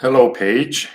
Hello, Paige.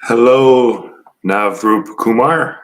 Hello, Navroop Kumar.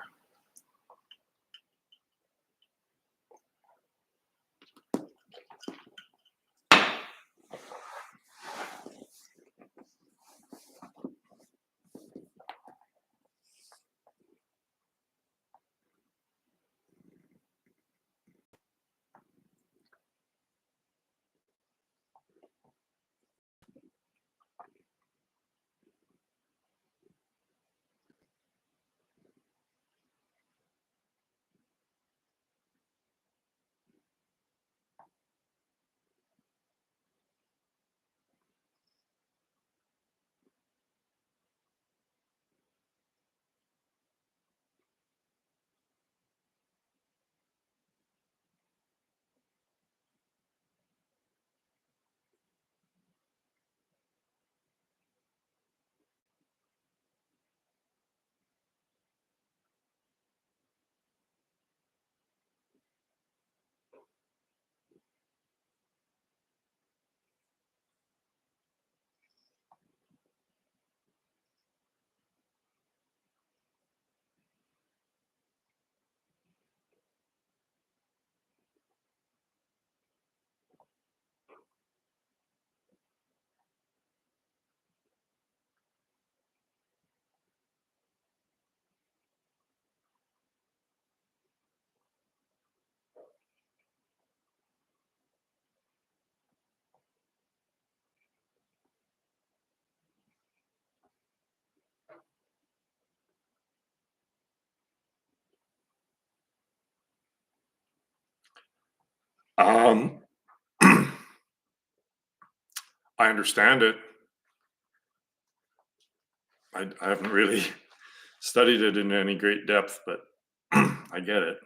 I understand it. I haven't really studied it in any great depth, but I get it.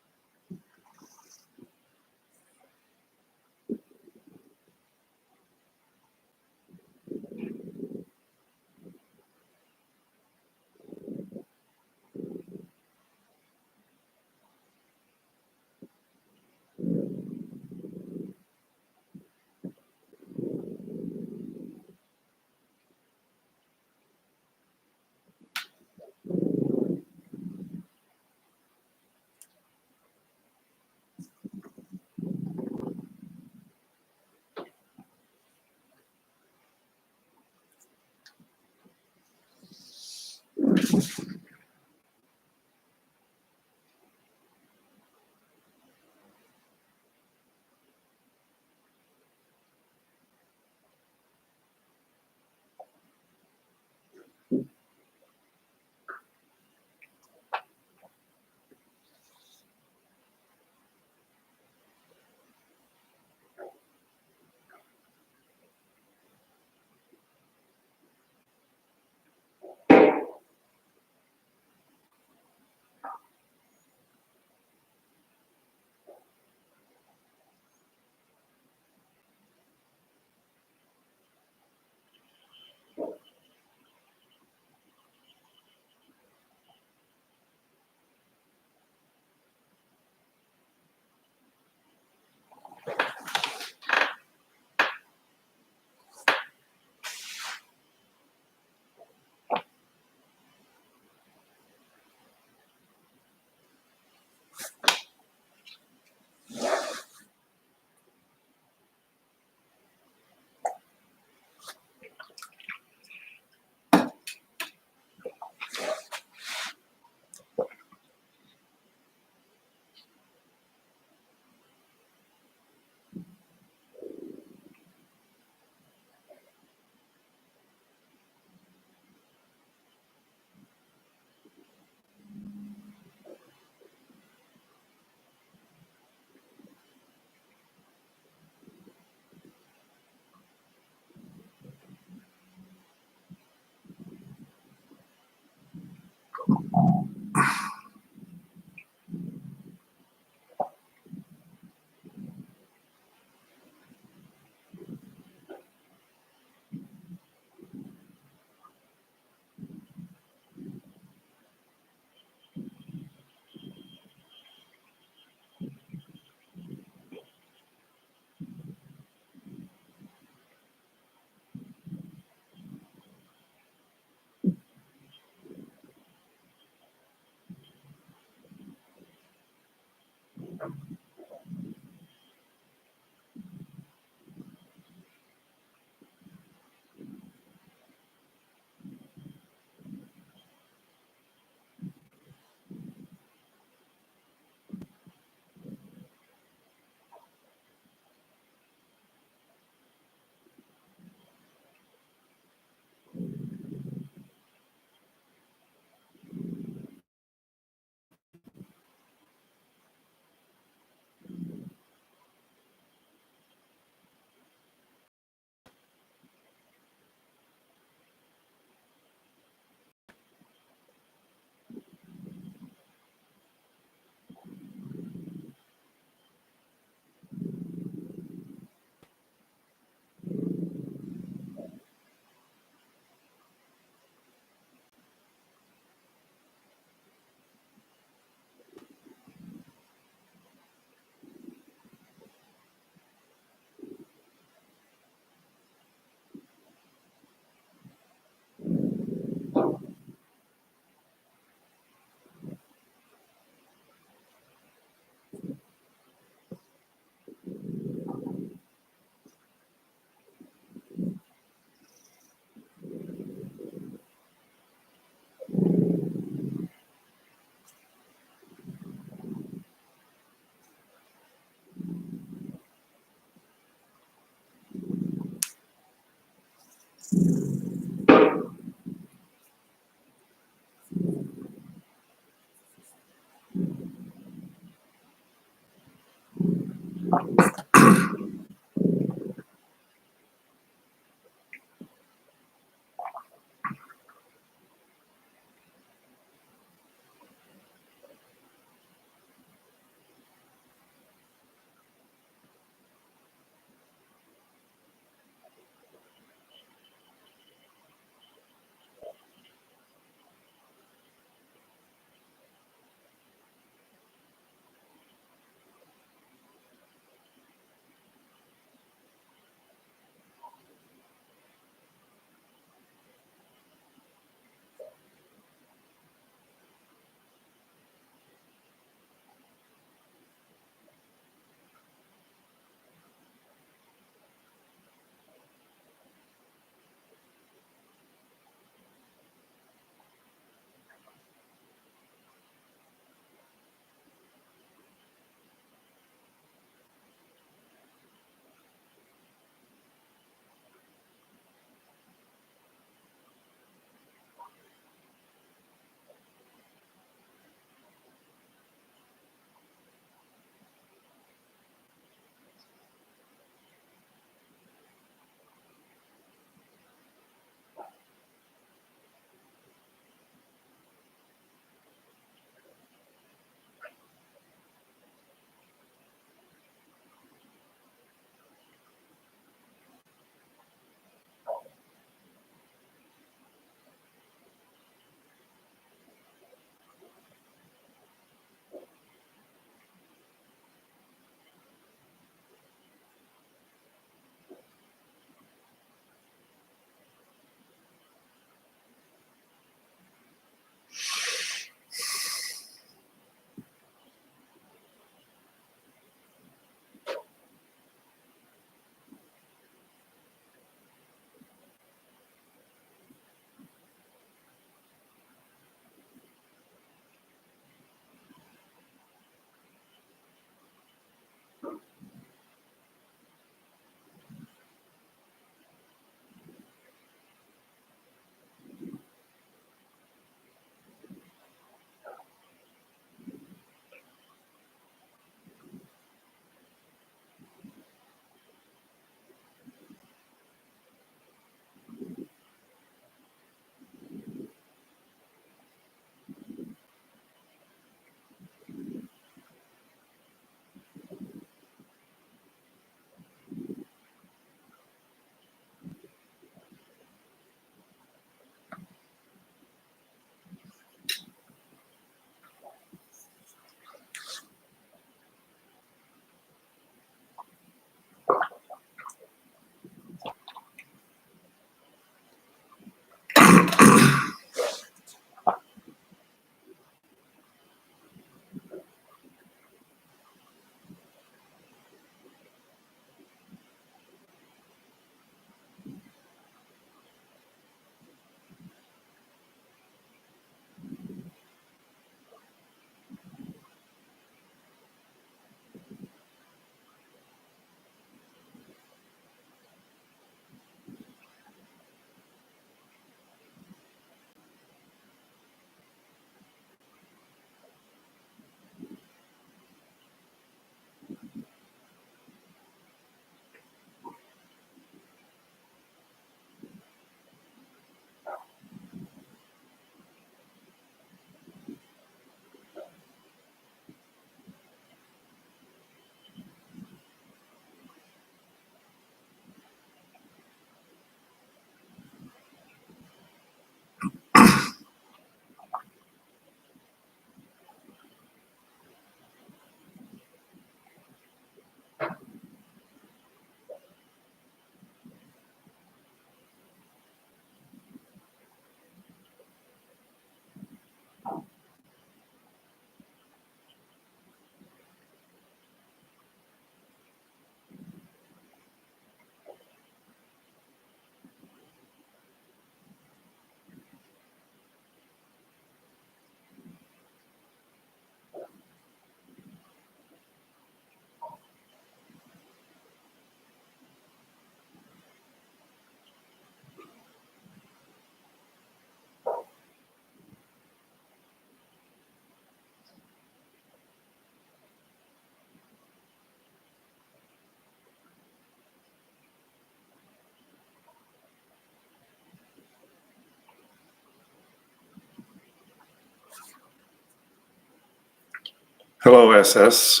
Hello, SS.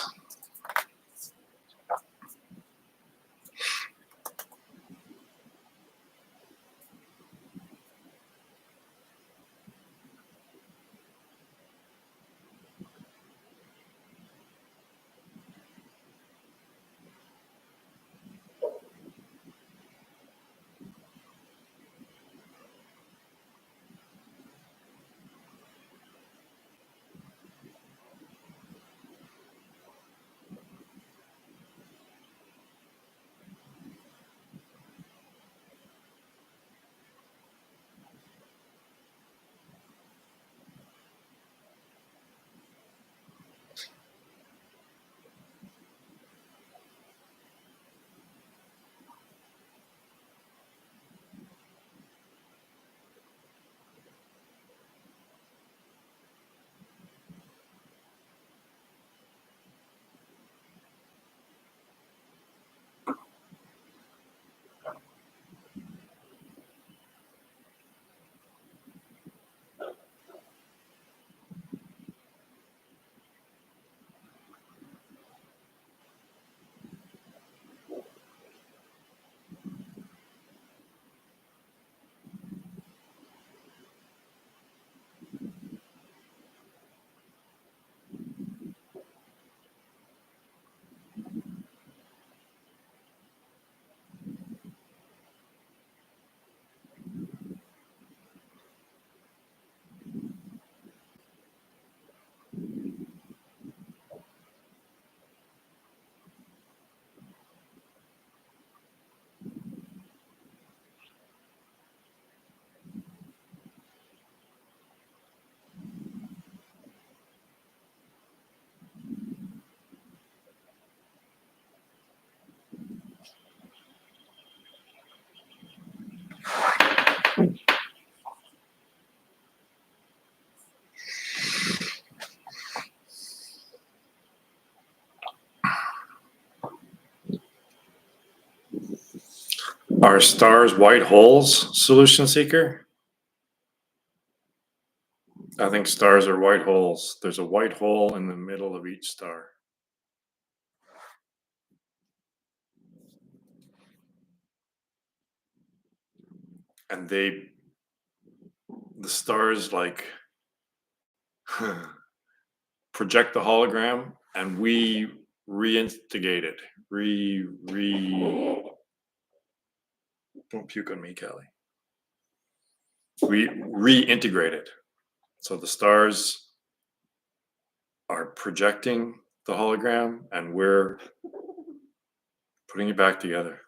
Are stars white holes, solution seeker? I think stars are white holes. There's a white hole in the middle of each star. And the stars like project the hologram and we reinstigate it. Don't puke on me, Kelly. We reintegrate it. So the stars are projecting the hologram and we're putting it back together.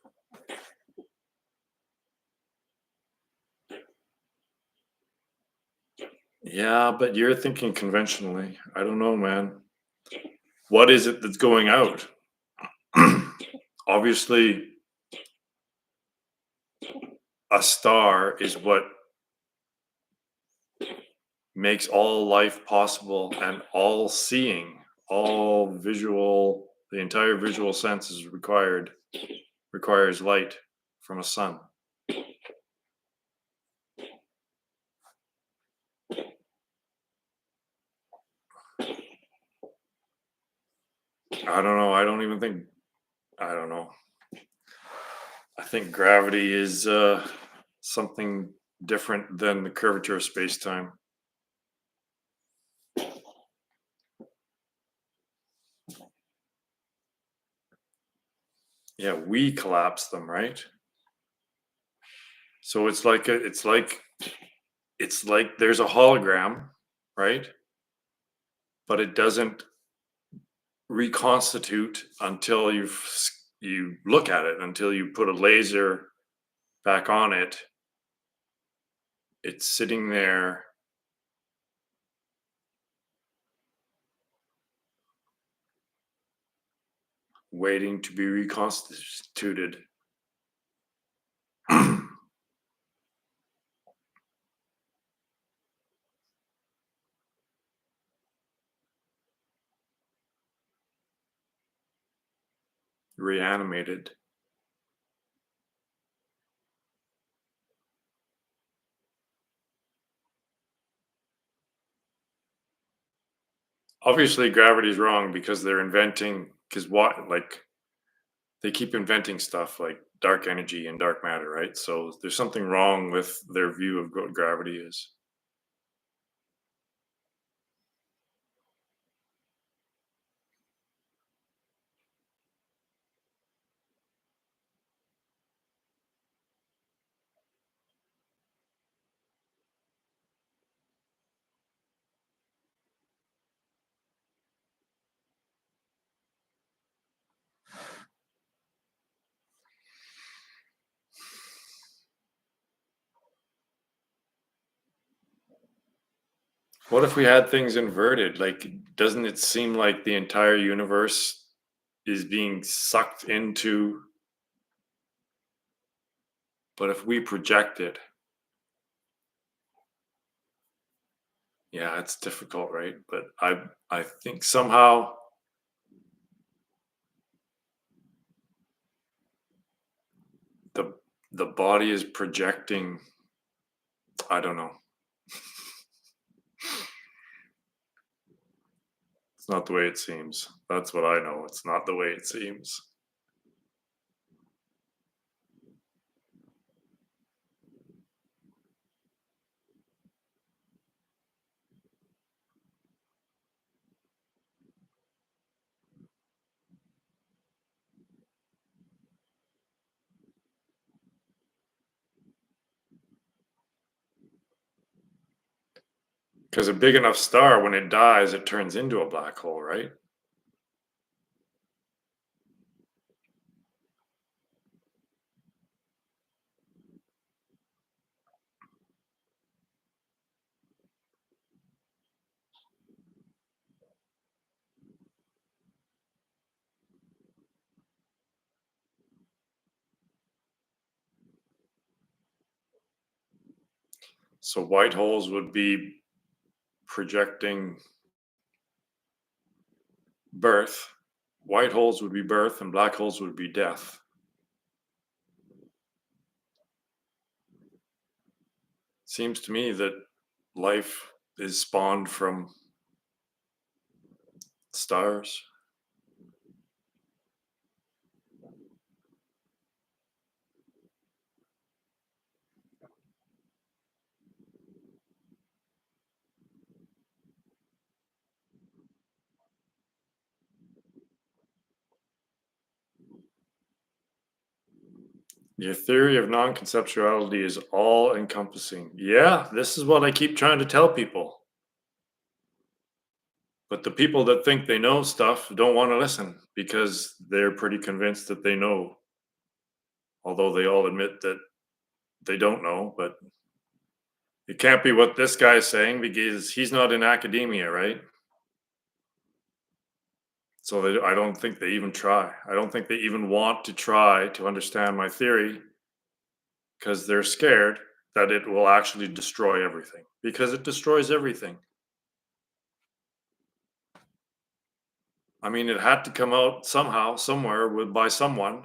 Yeah, but you're thinking conventionally. I don't know, man. What is it that's going out? Obviously, a star is what makes all life possible, and all seeing, all visual, the entire visual sense is requires light from a sun. I don't know. I don't know. I think gravity is something different than the curvature of space-time. Yeah, we collapse them, right? So it's like there's a hologram, right? But it doesn't reconstitute until you look at it, until you put a laser back on it. It's sitting there waiting to be reconstituted. Reanimated. Obviously, gravity's wrong because they're inventing. Because what, like, they keep inventing stuff like dark energy and dark matter, right? So there's something wrong with their view of what gravity is. What if we had things inverted? Like, doesn't it seem like the entire universe is being sucked into, but if we project it, yeah, it's difficult, right? But I think somehow the the body is projecting, I don't know. It's not the way it seems. That's what I know. It's not the way it seems. Because a big enough star, when it dies, it turns into a black hole, right? So white holes would be projecting birth. White holes would be birth, and black holes would be death. Seems to me that life is spawned from stars. Your theory of non conceptuality is all encompassing. Yeah, this is what I keep trying to tell people. But the people that think they know stuff don't want to listen because they're pretty convinced that they know, although they all admit that they don't know. But it can't be what this guy's saying because he's not in academia, right? So I don't think they even try. I don't think they even want to try to understand my theory because they're scared that it will actually destroy everything because it destroys everything. I mean, it had to come out somehow, somewhere, by someone,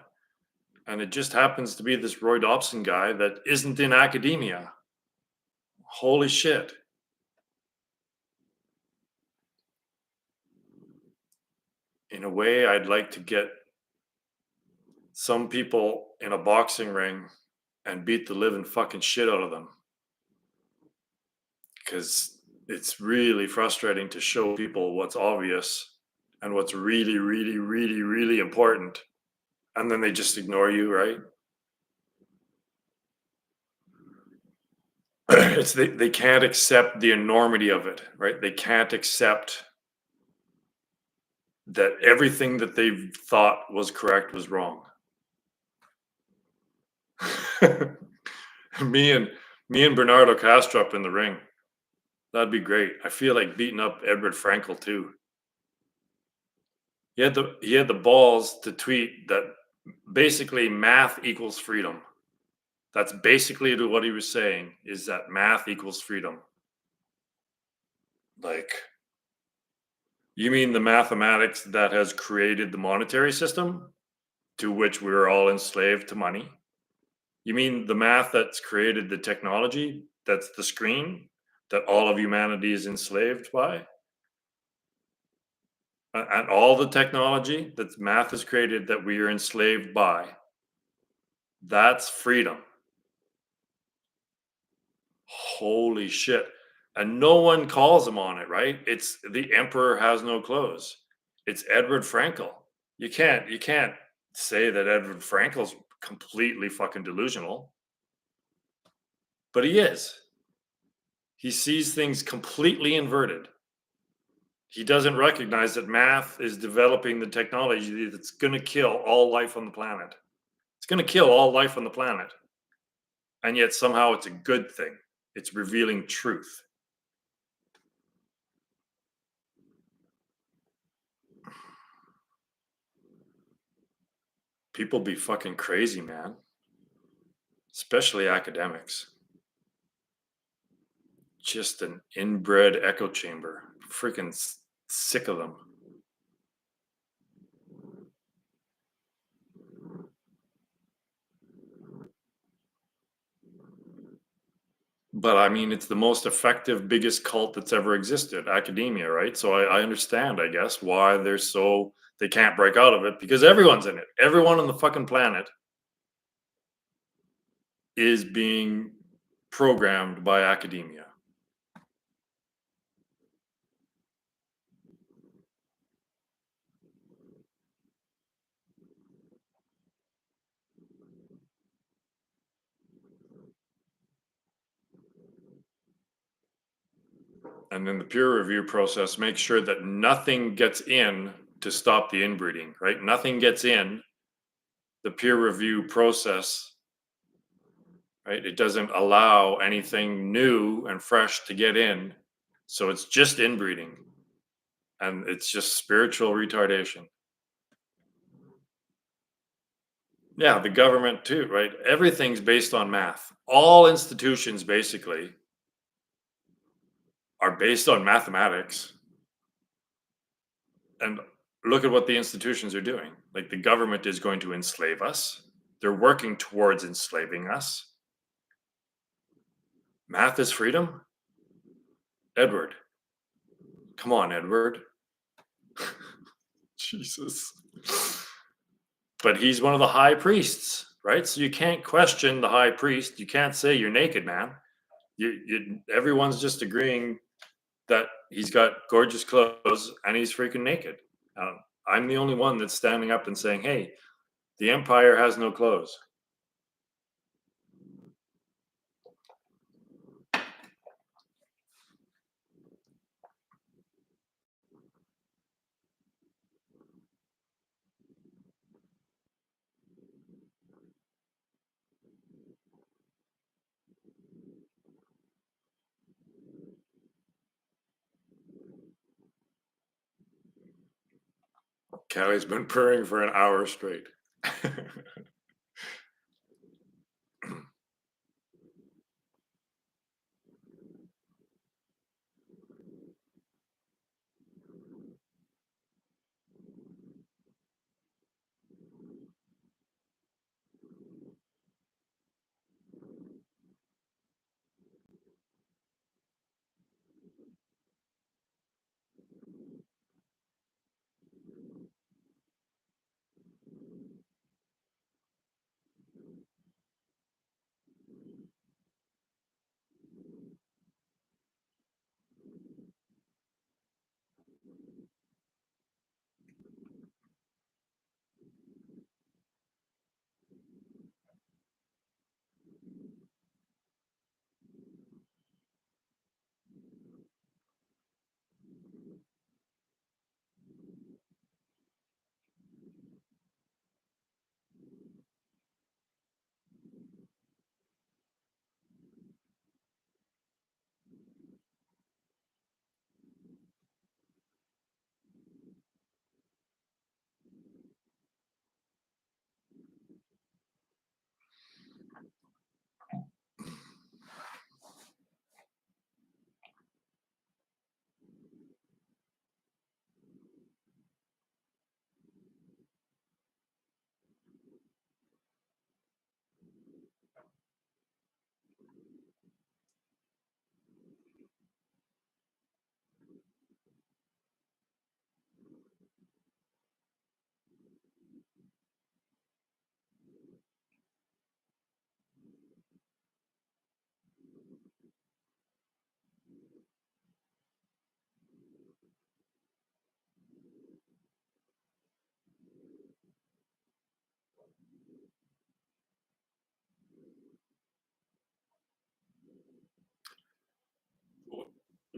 and it just happens to be this Roy Dobson guy that isn't in academia. Holy shit! In a way, I'd like to get some people in a boxing ring and beat the living fucking shit out of them because it's really frustrating to show people what's obvious and what's really, really, really, really important, and then they just ignore you, right? It's they can't accept the enormity of it, right? They can't accept that everything that they've thought was correct was wrong. me and me and Bernardo Castro up in the ring. That'd be great. I feel like beating up Edward Frankel too. He had the balls to tweet that basically math equals freedom. That's basically what he was saying, is that math equals freedom. Like, you mean the mathematics that has created the monetary system to which we're all enslaved to money? You mean the math that's created the technology that's the screen that all of humanity is enslaved by? And all the technology that math has created that we are enslaved by, that's freedom. Holy shit. And no one calls him on it, right? It's the emperor has no clothes. It's Edward Frankel. You can't say that Edward Frankel's completely fucking delusional, but he is. He sees things completely inverted. He doesn't recognize that math is developing the technology that's going to kill all life on the planet. It's going to kill all life on the planet. And yet somehow it's a good thing. It's revealing truth. People be fucking crazy, man. Especially academics. Just an inbred echo chamber. Freaking sick of them. But I mean, it's the most effective, biggest cult that's ever existed, academia, right? So I understand, I guess, why they can't break out of it because everyone's in it. Everyone on the fucking planet is being programmed by academia. And then the peer review process makes sure that nothing gets in to stop the inbreeding, right? Nothing gets in the peer review process, right? It doesn't allow anything new and fresh to get in. So it's just inbreeding and it's just spiritual retardation. Yeah, the government too, right? Everything's based on math. All institutions basically are based on mathematics. And look at what the institutions are doing. Like the government is going to enslave us. They're working towards enslaving us. Math is freedom? Edward. Come on, Edward. Jesus. But he's one of the high priests, right? So you can't question the high priest. You can't say you're naked, man. Everyone's just agreeing that he's got gorgeous clothes and he's freaking naked. I'm the only one that's standing up and saying, hey, the empire has no clothes. Callie's been purring for an hour straight.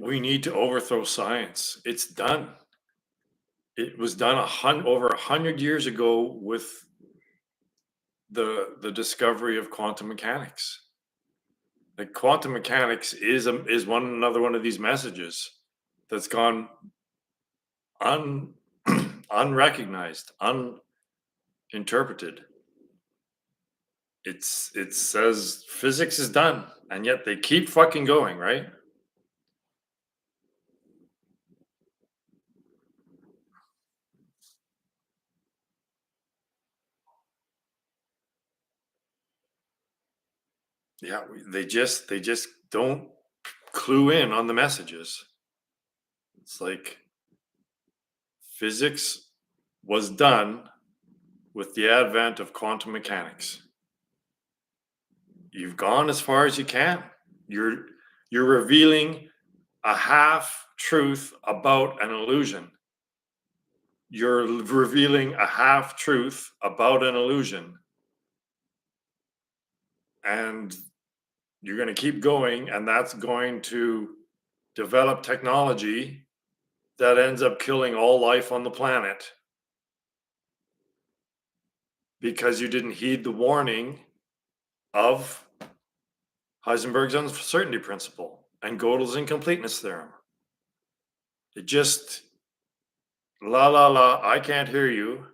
we need to overthrow science. It's done. It was done over 100 years ago with the discovery of quantum mechanics. Like quantum mechanics is another one of these messages that's gone un unrecognized, uninterpreted. It says physics is done, and yet they keep fucking going, right? Yeah, they just don't clue in on the messages. It's like physics was done with the advent of quantum mechanics. You've gone as far as you can. You're you're revealing a half truth about an illusion. You're revealing a half truth about an illusion. And you're going to keep going, and that's going to develop technology that ends up killing all life on the planet because you didn't heed the warning of Heisenberg's uncertainty principle and Gödel's incompleteness theorem. It just la la la, I can't hear you.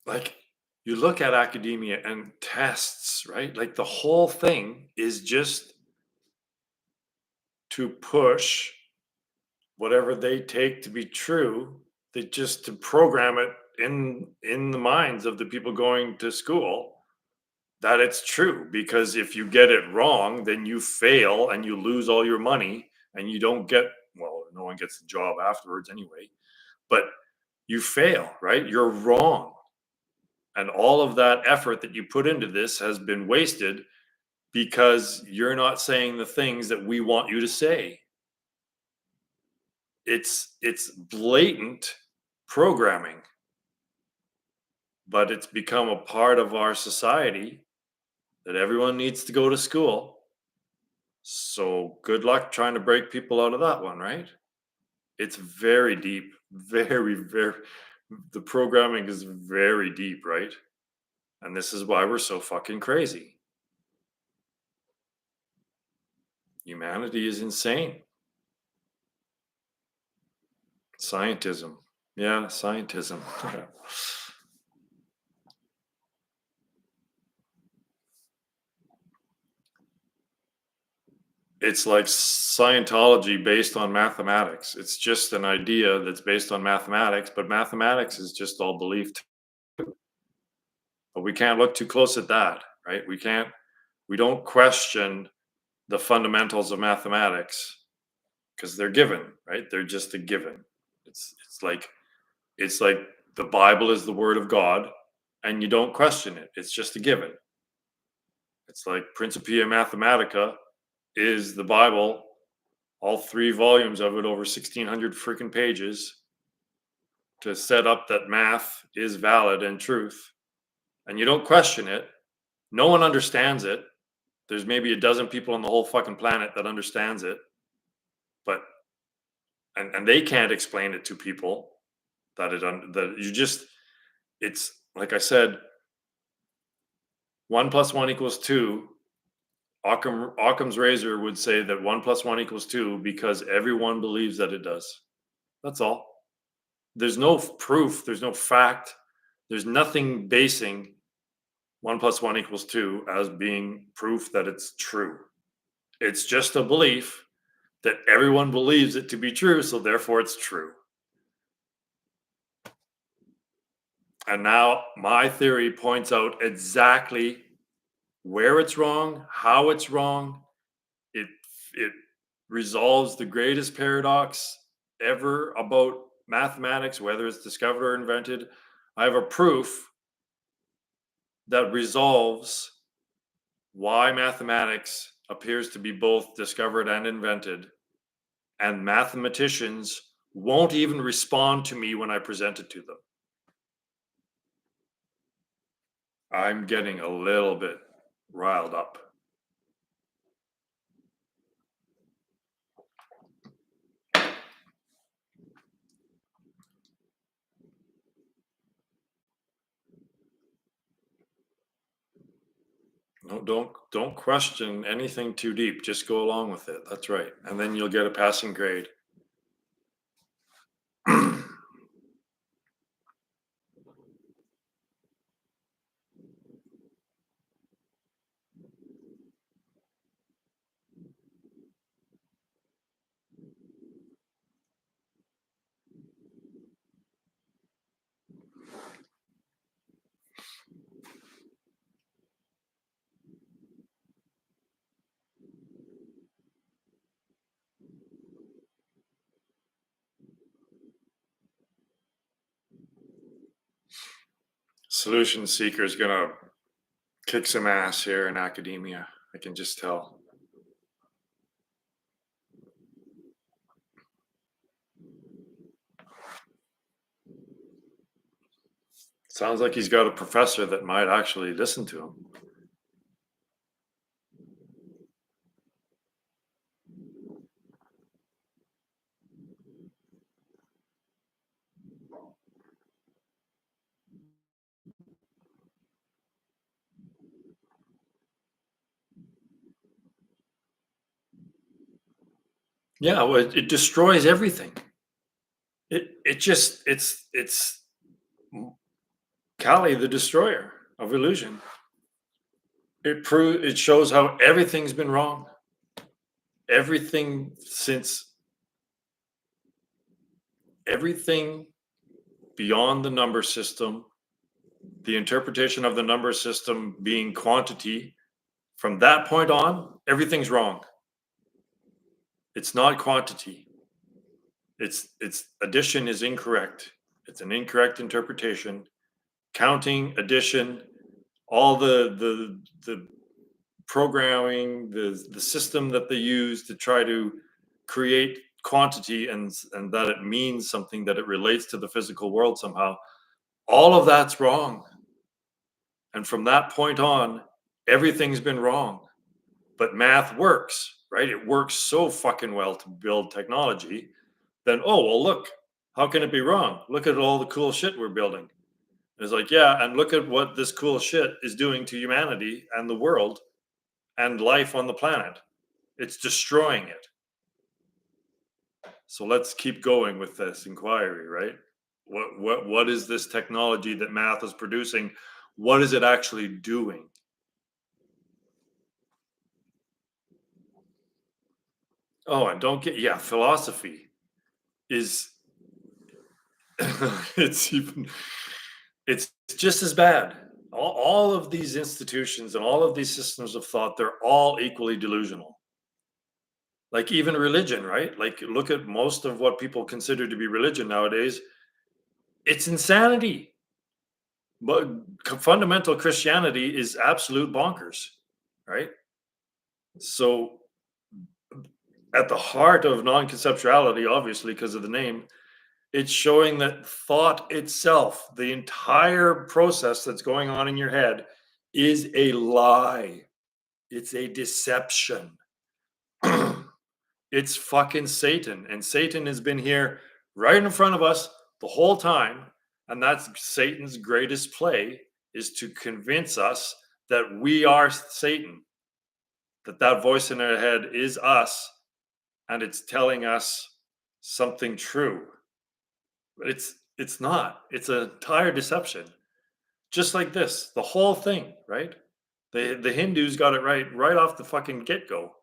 Like, you look at academia and tests, right? Like, the whole thing is just to push whatever they take to be true, they just to program it in the minds of the people going to school that it's true. Because if you get it wrong, then you fail and you lose all your money and you don't get, well, no one gets the job afterwards anyway, but you fail, right? You're wrong. And all of that effort that you put into this has been wasted because you're not saying the things that we want you to say. It's blatant programming, but it's become a part of our society that everyone needs to go to school. So good luck trying to break people out of that one, right? It's very deep, very, the programming is very deep, right? And this is why we're so fucking crazy. Humanity is insane. Scientism. Yeah, scientism. It's like Scientology based on mathematics. It's just an idea that's based on mathematics, but mathematics is just all belief. But we can't look too close at that, right? We don't question the fundamentals of mathematics because they're given, right? They're just a given. It's like the Bible is the word of God and you don't question it. It's just a given. It's like Principia Mathematica is the Bible, all 3 volumes of it, over 1,600 freaking pages, to set up that math is valid and truth. And you don't question it. No one understands it. There's maybe a dozen people on the whole fucking planet that understands it, but and they can't explain it to people that you just, it's like I said, 1 + 1 = 2. Occam's razor would say that 1 + 1 = 2 because everyone believes that it does. That's all. There's no proof. There's no fact. There's nothing basing 1 + 1 = 2 as being proof that it's true. It's just a belief that everyone believes it to be true, so therefore it's true. And now my theory points out exactly where it's wrong, how it's wrong. It resolves the greatest paradox ever about mathematics, whether it's discovered or invented. I have a proof that resolves why mathematics appears to be both discovered and invented, and mathematicians won't even respond to me when I present it to them. I'm getting a little bit riled up. No, don't question anything too deep. Just go along with it. That's right. And then you'll get a passing grade. Solution seeker is gonna kick some ass here in academia. I can just tell. Sounds like he's got a professor that might actually listen to him. Yeah, well, it destroys everything. It's Kali, the destroyer of illusion. It shows how everything's been wrong. Everything beyond the number system, the interpretation of the number system being quantity, from that point on, everything's wrong. It's not quantity. It's addition is incorrect. It's an incorrect interpretation. Counting, addition, all the programming, the system that they use to try to create quantity and that it means something, that it relates to the physical world somehow, all of that's wrong. And from that point on, everything's been wrong. But math works, right? It works so fucking well to build technology. Then, oh, well, look, how can it be wrong? Look at all the cool shit we're building. It's like, yeah, and look at what this cool shit is doing to humanity and the world and life on the planet. It's destroying it. So let's keep going with this inquiry, right? What is this technology that math is producing? What is it actually doing? Oh, and don't get, yeah, philosophy is it's even it's just as bad. All of these institutions and all of these systems of thought, they're all equally delusional. Like even religion, right? Like look at most of what people consider to be religion nowadays. It's insanity. But fundamental Christianity is absolute bonkers, right? So at the heart of non-conceptuality, obviously because of the name, it's showing that thought itself, the entire process that's going on in your head, is a lie. It's a deception. It's fucking Satan. And Satan has been here right in front of us the whole time. And that's Satan's greatest play, is to convince us that we are Satan, that voice in our head is us, and it's telling us something true. But it's not. It's an entire deception. Just like this, the whole thing, right? The Hindus got it right off the fucking get-go.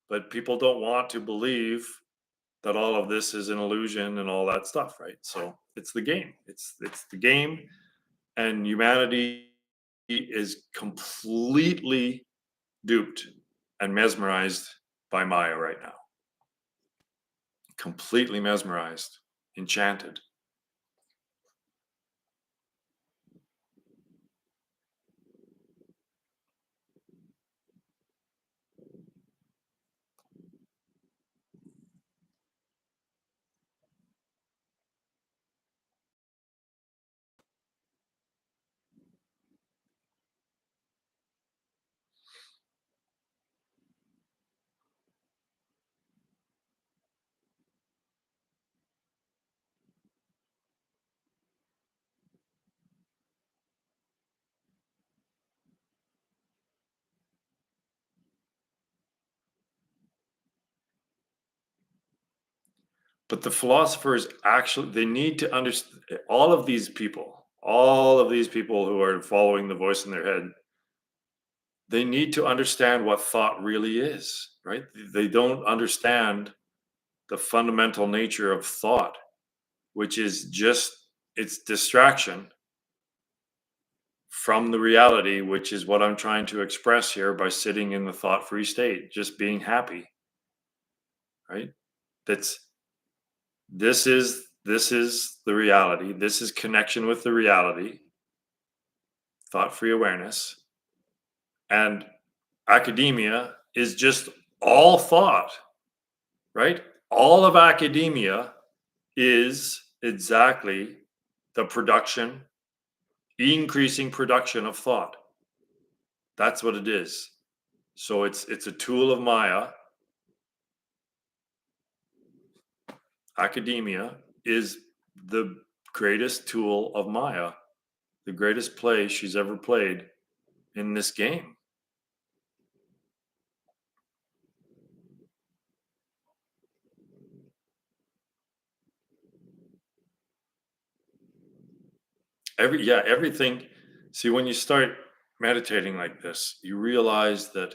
But people don't want to believe that all of this is an illusion and all that stuff, right? So it's the game. It's the game, and humanity is completely duped and mesmerized by Maya right now. Completely mesmerized, enchanted. But the philosophers actually, they need to understand, all of these people who are following the voice in their head, they need to understand what thought really is, right? They don't understand the fundamental nature of thought, which is just its distraction from the reality, which is what I'm trying to express here by sitting in the thought free state, just being happy, right? That's this is the reality. This is connection with the reality, thought free awareness. And academia is just all thought, right? All of academia is exactly the production, increasing production of thought. That's what it is. So it's a tool of Maya. Academia is the greatest tool of Maya, the greatest play she's ever played in this game. Everything. See, when you start meditating like this, you realize that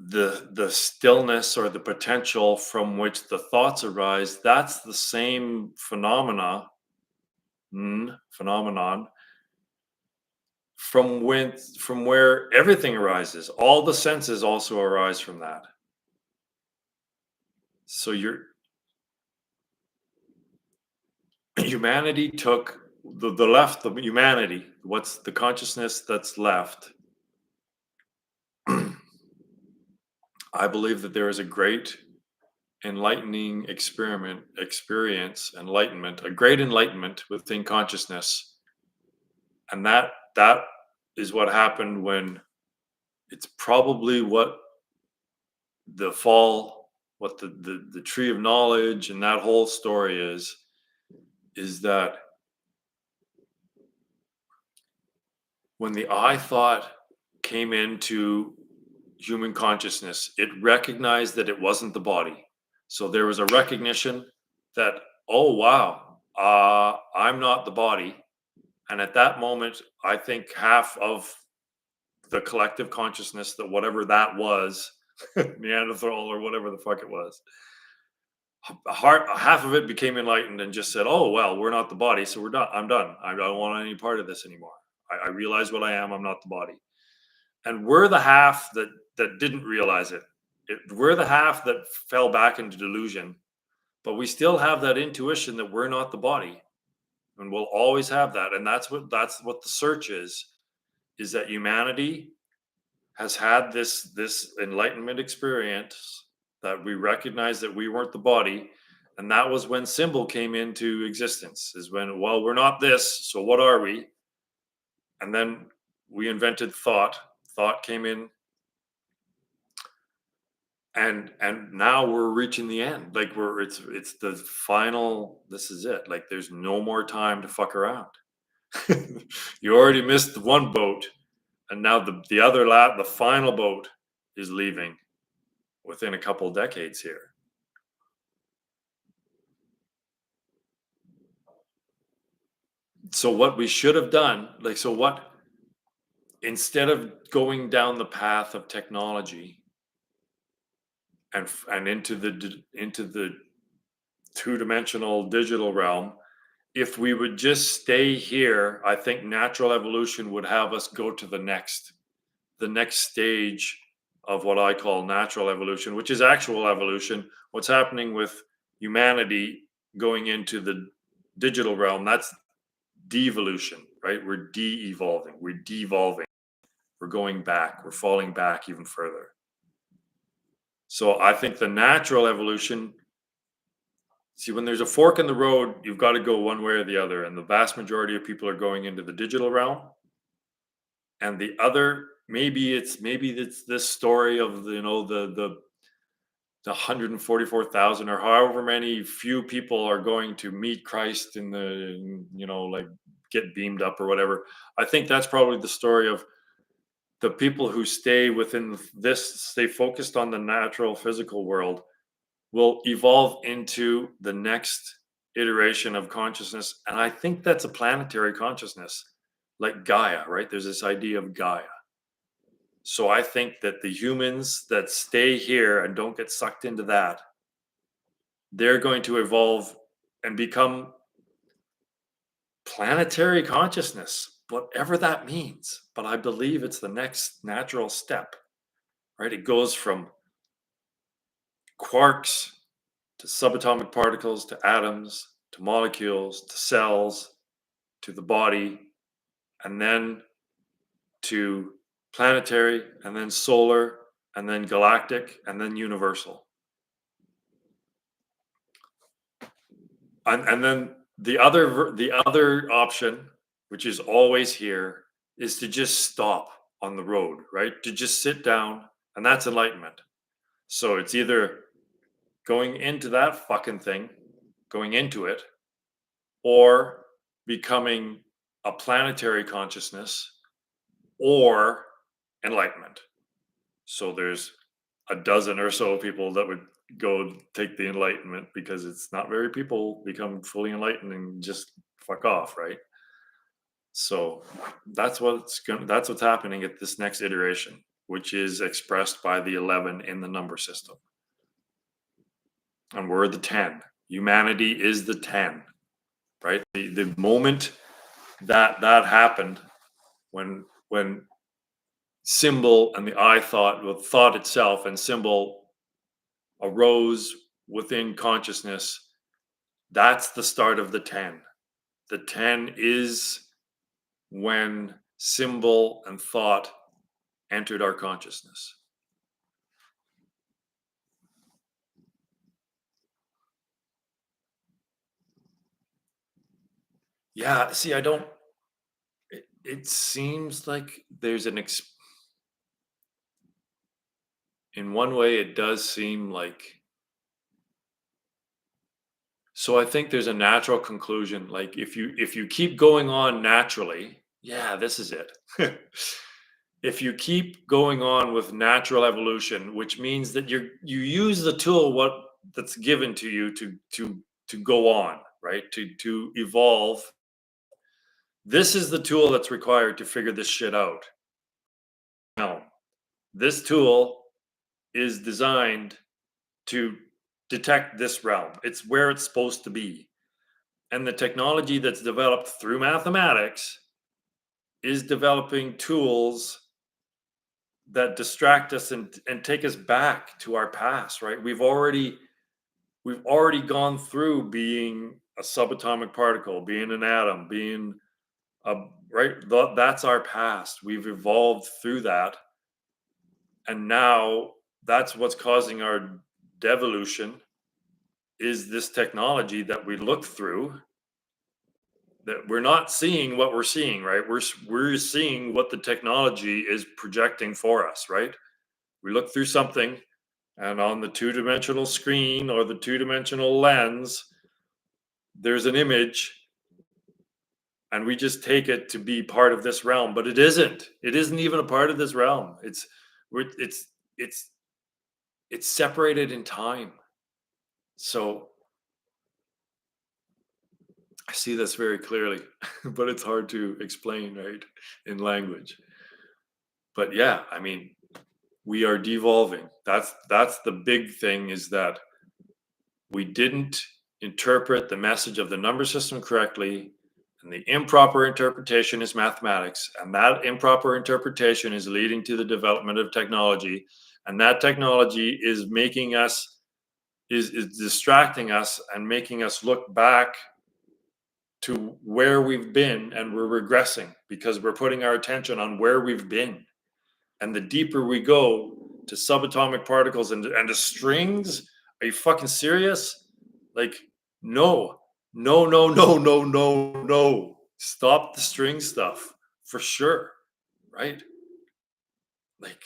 the stillness or the potential from which the thoughts arise, that's the same phenomenon from where everything arises. All the senses also arise from that. So your humanity took the left, the humanity, what's the consciousness that's left. I believe that there is a great enlightening enlightenment, a great enlightenment within consciousness. And that is what happened when it's probably what the fall, what the tree of knowledge and that whole story is that when the I thought came into human consciousness, it recognized that it wasn't the body. So there was a recognition that, oh, wow, I'm not the body. And at that moment, I think half of the collective consciousness, that whatever that was, Neanderthal or whatever the fuck it was, half of it became enlightened and just said, oh, well, we're not the body. So we're done. I'm done. I don't want any part of this anymore. I realize what I am. I'm not the body. And we're the half that didn't realize it. We're the half that fell back into delusion, but we still have that intuition that we're not the body, and we'll always have that. And that's what the search is that humanity has had this enlightenment experience, that we recognize that we weren't the body. And that was when symbol came into existence, is when, well, we're not this, so what are we? And then we invented thought came in, and now we're reaching the end. Like it's the final, this is it. Like there's no more time to fuck around. You already missed the one boat, and now the other the final boat is leaving within a couple decades here. So what we should have done, instead of going down the path of technology and into the two-dimensional digital realm, if we would just stay here, I think natural evolution would have us go to the next stage of what I call natural evolution, which is actual evolution. What's happening with humanity going into the digital realm, that's devolution, right? We're de-evolving, we're devolving, we're going back, we're falling back even further. So I think the natural evolution, see, when there's a fork in the road, you've got to go one way or the other. And the vast majority of people are going into the digital realm. And the other, maybe it's this story of the 144,000 or however many few people are going to meet Christ in the, like get beamed up or whatever. I think that's probably the story of the people who stay within this, stay focused on the natural physical world, will evolve into the next iteration of consciousness. And I think that's a planetary consciousness, like Gaia, right? There's this idea of Gaia. So I think that the humans that stay here and don't get sucked into that, they're going to evolve and become planetary consciousness, whatever that means. But I believe it's the next natural step, right? It goes from quarks to subatomic particles to atoms to molecules to cells to the body, and then to planetary, and then solar, and then galactic, and then universal. And then the other option, which is always here, is to just stop on the road, right? To just sit down, and that's enlightenment. So it's either going into that fucking thing, going into it, or becoming a planetary consciousness, or enlightenment. So there's a dozen or so people that would go take the enlightenment, because it's not very people become fully enlightened and just fuck off, right? So that's what's happening at this next iteration, which is expressed by the 11 in the number system. And we're the 10. Humanity is the 10, right? The moment that happened, when symbol and the I thought, well, thought itself and symbol arose within consciousness, that's the start of the 10. The 10 is when symbol and thought entered our consciousness. Yeah, see, I don't, it seems like there's in one way, it does seem like, so I think there's a natural conclusion. Like if you keep going on naturally, yeah, this is it. If you keep going on with natural evolution, which means that you use the tool that's given to you to go on, right? To evolve. This is the tool that's required to figure this shit out. Now, this tool is designed to detect this realm. It's where it's supposed to be. And the technology that's developed through mathematics is developing tools that distract us and take us back to our past, right? We've already gone through being a subatomic particle, being an atom, being a right. That's our past. We've evolved through that, and now that's what's causing our devolution. Is this technology that we look through, that we're not seeing what we're seeing, right? We're seeing what the technology is projecting for us, right? We look through something, and on the two-dimensional screen or the two-dimensional lens, there's an image, and we just take it to be part of this realm, but it isn't. It isn't even a part of this realm. It's it's separated in time. So I see this very clearly, but it's hard to explain, right, in language. But yeah, I mean, we are devolving. That's the big thing, is that we didn't interpret the message of the number system correctly, and the improper interpretation is mathematics, and that improper interpretation is leading to the development of technology, and that technology is making us is distracting us and making us look back to where we've been, and we're regressing because we're putting our attention on where we've been. And the deeper we go to subatomic particles and the strings, are you fucking serious? Like, no, no, no, no, no, no, no. Stop the string stuff for sure, right? Like,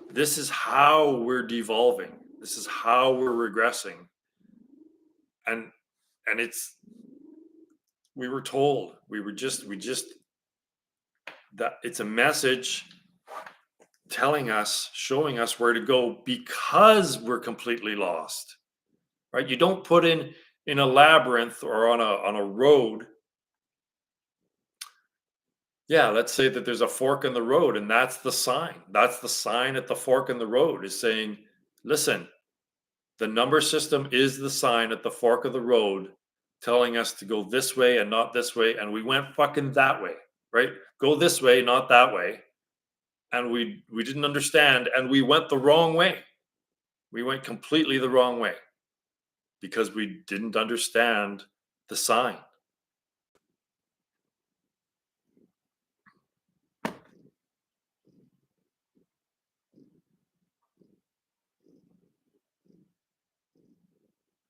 this is how we're devolving. This is how we're regressing. And it's, we were told, we just that it's a message telling us, showing us where to go, because we're completely lost. right? You don't put in a labyrinth or on a road. Yeah, let's say that there's a fork in the road, and that's the sign. That's the sign at the fork in the road is saying, listen, the number system is the sign at the fork of the road telling us to go this way and not this way. And we went fucking that way, right? Go this way, not that way. And we didn't understand and we went the wrong way. We went completely the wrong way because we didn't understand the sign.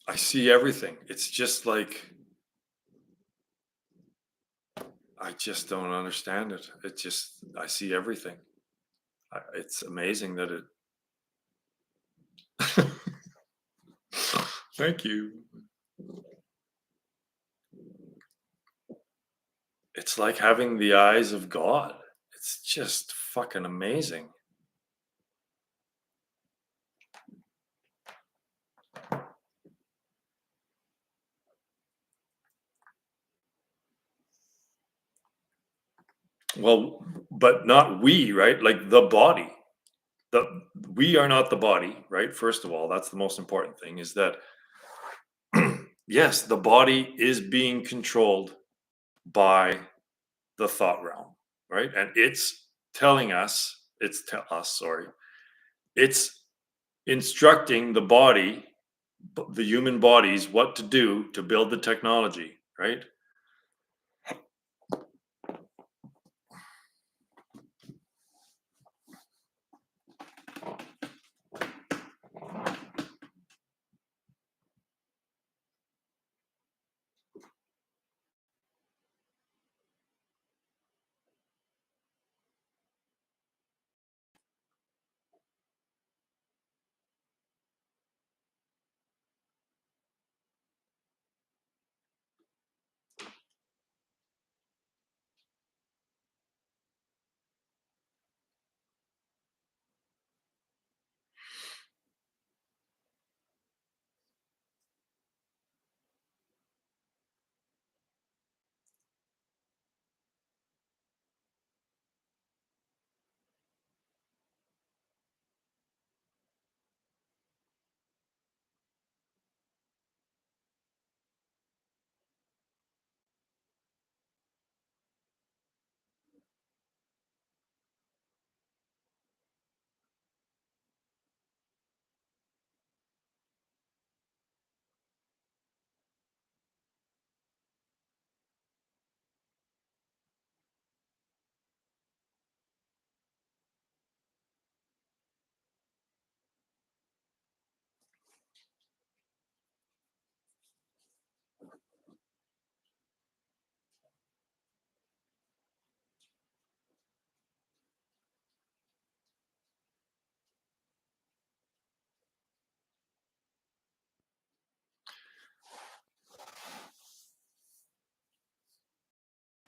I see everything. It's just like I just don't understand it. It just I see everything. It's amazing that it. Thank you. It's like having the eyes of God. It's just fucking amazing. Well, but not we, right? Like the body. The we are not the body, right? First of all, that's the most important thing is that yes, the body is being controlled by the thought realm, right? And it's telling us, sorry, it's instructing the body, the human bodies, what to do to build the technology, right?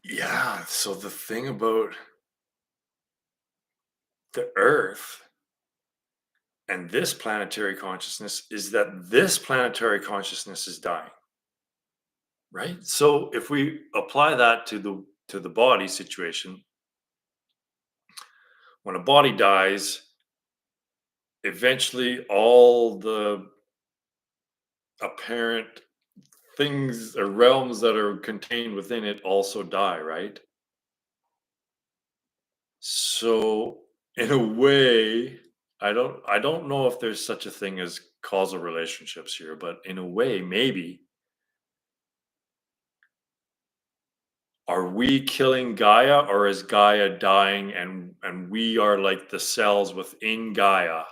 Yeah, so the thing about the earth and this planetary consciousness is that this planetary consciousness is dying, right? So if we apply that to the body situation, when a body dies, eventually all the apparent things or realms that are contained within it also die, right? So in a way, I don't know if there's such a thing as causal relationships here, but in a way, maybe are we killing Gaia or is Gaia dying and we are like the cells within Gaia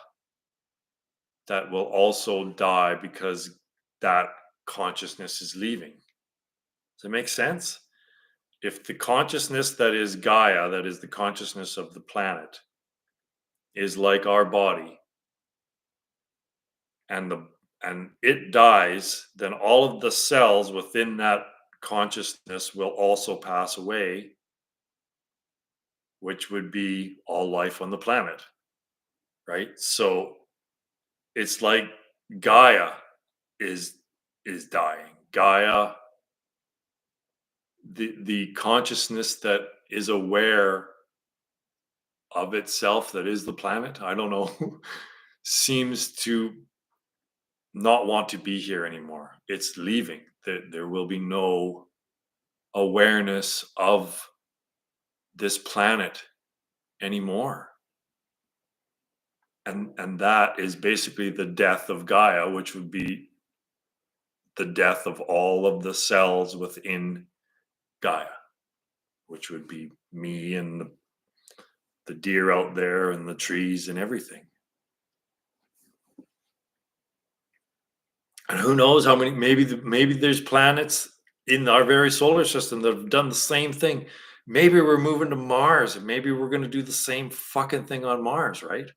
that will also die because that consciousness is leaving? Does it make sense? If the consciousness that is Gaia, that is the consciousness of the planet, is like our body, and the and it dies, then all of the cells within that consciousness will also pass away, which would be all life on the planet, right? So it's like Gaia is is dying. Gaia, the consciousness that is aware of itself, that is the planet, I don't know, seems to not want to be here anymore. It's leaving. There will be no awareness of this planet anymore. And that is basically the death of Gaia, which would be the death of all of the cells within Gaia, which would be me and the deer out there and the trees and everything. And who knows how many, maybe there's planets in our very solar system that have done the same thing. Maybe we're moving to Mars and maybe we're going to do the same fucking thing on Mars, right?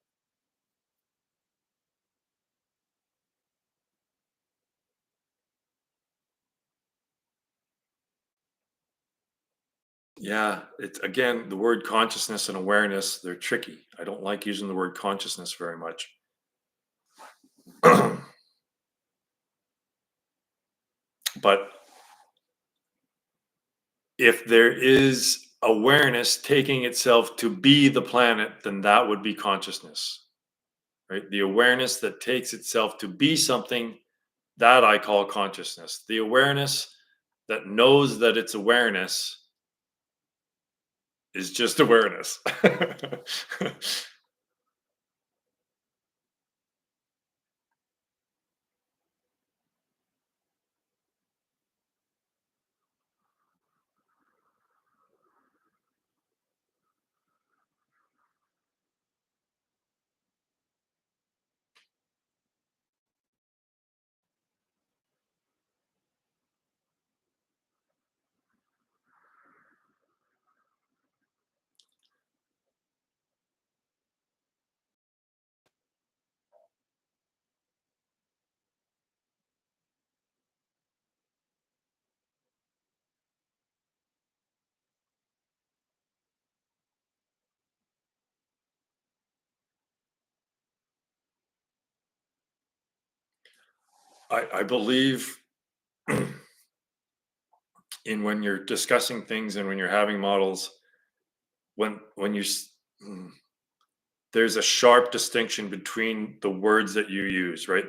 Yeah, it's again the word consciousness and awareness, they're tricky. I don't like using the word consciousness very much. But if there is awareness taking itself to be the planet, then that would be consciousness, right? The awareness that takes itself to be something, that I call consciousness. The awareness that knows that it's awareness is just awareness. I believe in when you're discussing things and when you're having models, when you mm, there's a sharp distinction between the words that you use, right?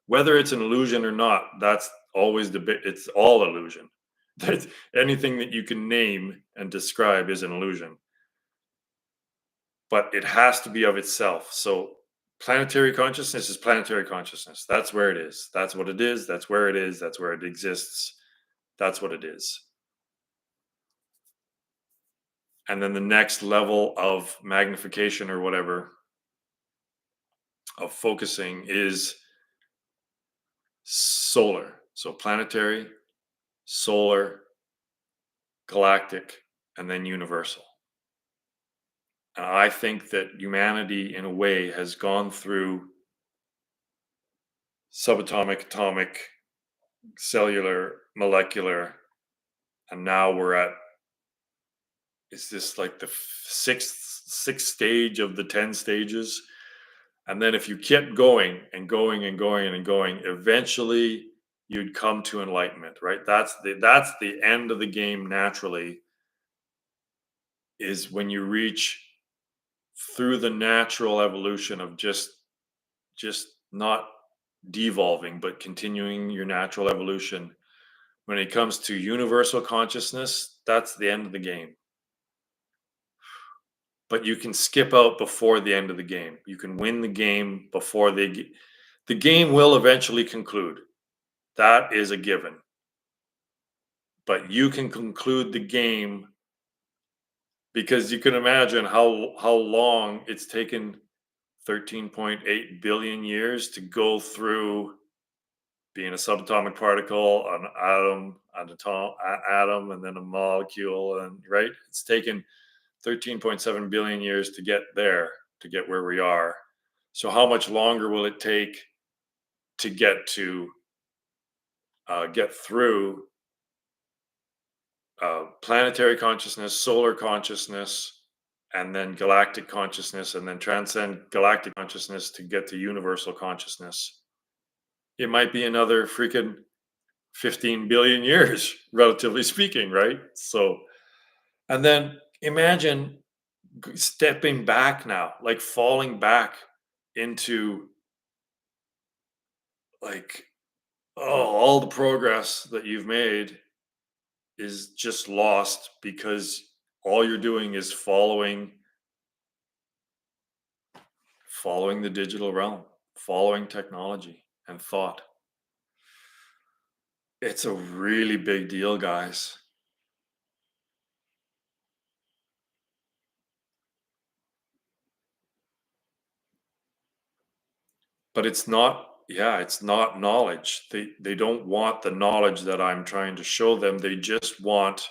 Whether it's an illusion or not, that's always the bit. It's all illusion. That's anything that you can name and describe is an illusion, but it has to be of itself. So planetary consciousness is planetary consciousness. That's where it is. That's what it is. That's where it is. That's where it exists. That's what it is. And then the next level of magnification or whatever of focusing is solar. So planetary, solar, galactic, and then universal. And I think that humanity, in a way, has gone through subatomic, atomic, cellular, molecular, and now we're at, is this like the sixth stage of the 10 stages? And then if you kept going and going and going and going, eventually you'd come to enlightenment, right? That's the end of the game naturally, is when you reach through the natural evolution of just not devolving but continuing your natural evolution. When it comes to universal consciousness, that's the end of the game. But you can skip out before the end of the game. You can win the game before the game will eventually conclude. That is a given. But you can conclude the game, because you can imagine how long it's taken 13.8 billion years to go through being a subatomic particle, an atom, and then a molecule, and right. It's taken 13.7 billion years to get there, to get where we are. So how much longer will it take to get through planetary consciousness, solar consciousness, and then galactic consciousness, and then transcend galactic consciousness to get to universal consciousness? it might be another freaking 15 billion years, relatively speaking, right? So, and then imagine stepping back now, like falling back into like, oh, all the progress that you've made is just lost because all you're doing is following the digital realm, following technology and thought. It's a really big deal, guys. But it's not, yeah, it's not knowledge. They don't want the knowledge that I'm trying to show them. They just want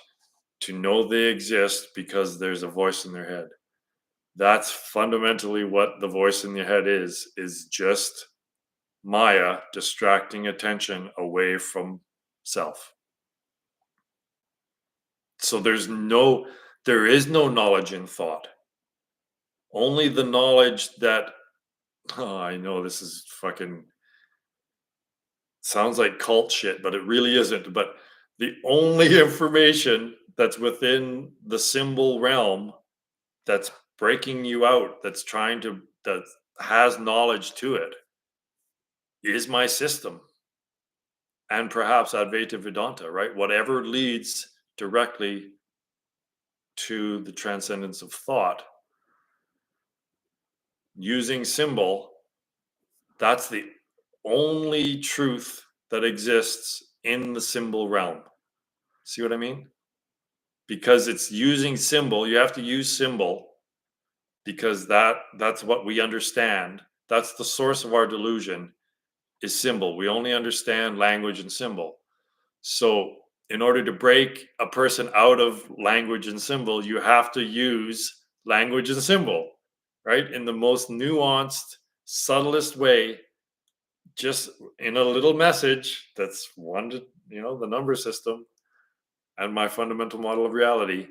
to know they exist because there's a voice in their head. That's fundamentally what the voice in your head is just Maya distracting attention away from self. So there is no knowledge in thought. Only the knowledge that, oh, I know this is fucking sounds like cult shit, but it really isn't. But the only information that's within the symbol realm that's breaking you out, that has knowledge to it, is my system and perhaps Advaita Vedanta, right? Whatever leads directly to the transcendence of thought using symbol, that's the only truth that exists in the symbol realm. See what I mean? Because it's using symbol, you have to use symbol because that's what we understand. That's the source of our delusion is symbol. We only understand language and symbol. So in order to break a person out of language and symbol, you have to use language and symbol, right? In the most nuanced, subtlest way, just in a little message that's one to, the number system and my fundamental model of reality.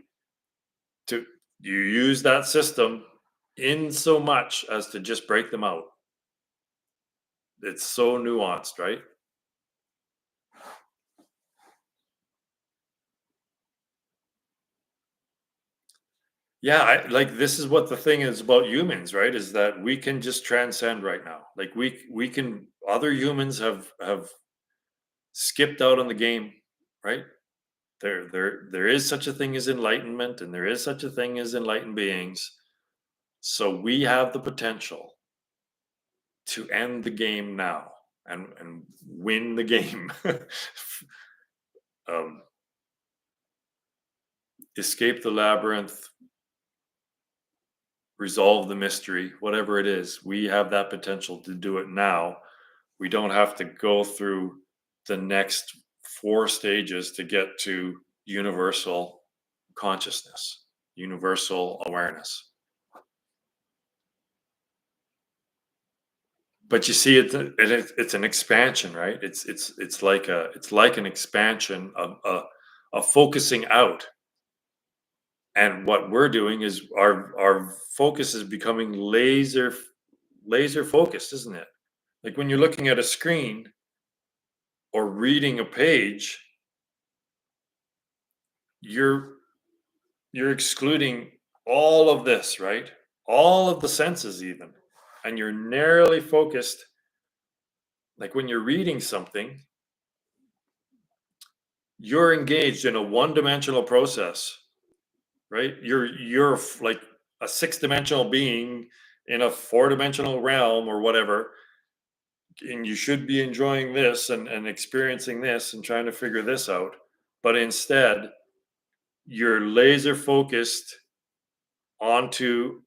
To you use that system in so much as to just break them out. It's so nuanced, right? Yeah, like this is what the thing is about humans, right? Is that we can just transcend right now. Like we can. Other humans have skipped out on the game, right? There is such a thing as enlightenment, and there is such a thing as enlightened beings. So we have the potential to end the game now and win the game. um, Escape the labyrinth, resolve the mystery, whatever it is. We have that potential to do it now. We don't have to go through the next 4 stages to get to universal consciousness, universal awareness. But you see, it's an expansion, right? It's like an expansion of focusing out. And what we're doing is our focus is becoming laser focused, isn't it? Like when you're looking at a screen or reading a page, you're you're excluding all of this, right? All of the senses even. And you're narrowly focused. Like when you're reading something, you're engaged in a one-dimensional process, right? You're like a six-dimensional being in a four-dimensional realm or whatever, and you should be enjoying this and experiencing this and trying to figure this out. But instead, you're laser focused onto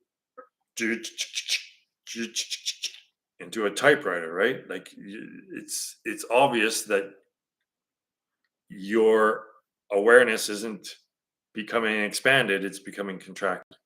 into a typewriter, right? Like it's obvious that your awareness isn't becoming expanded, it's becoming contracted.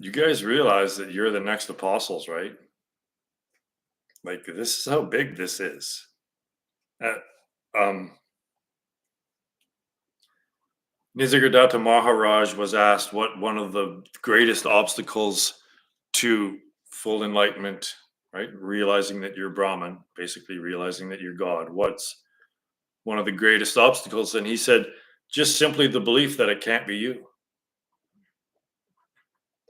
You guys realize that you're the next apostles, right? Like, this is how big this is. Uh, um, Nisargadatta Maharaj was asked what one of the greatest obstacles to full enlightenment, right? Realizing that you're Brahman, basically realizing that you're God. What's one of the greatest obstacles? And he said, just simply the belief that it can't be you,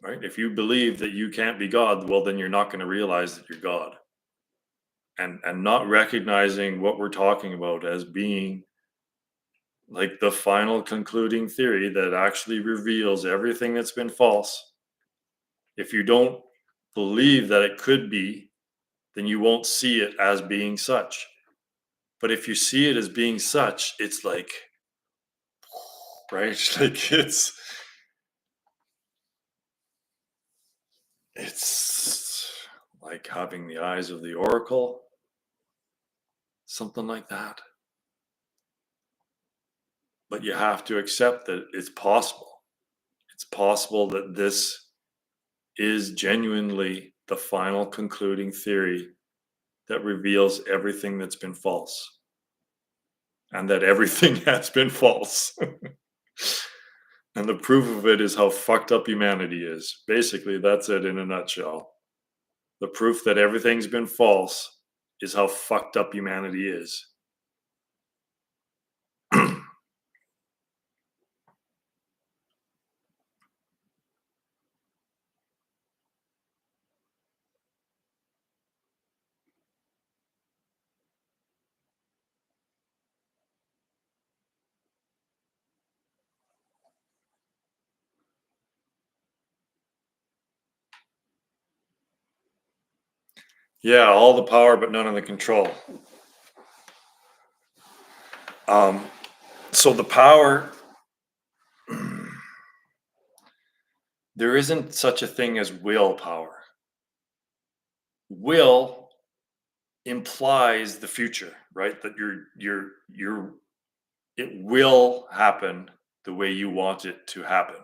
right? If you believe that you can't be God, well, then you're not going to realize that you're God. And not recognizing what we're talking about as being like the final concluding theory that actually reveals everything that's been false. If you don't believe that it could be, then you won't see it as being such. But if you see it as being such, it's like, right? Like it's like having the eyes of the oracle, something like that. But you have to accept that it's possible. It's possible that this is genuinely the final concluding theory that reveals everything that's been false and that everything has been false. And the proof of it is how fucked up humanity is. Basically, that's it in a nutshell. The proof that everything's been false is how fucked up humanity is. Yeah, all the power, but none of the control. So the power, there isn't such a thing as willpower. Will implies the future, right? That you're it will happen the way you want it to happen.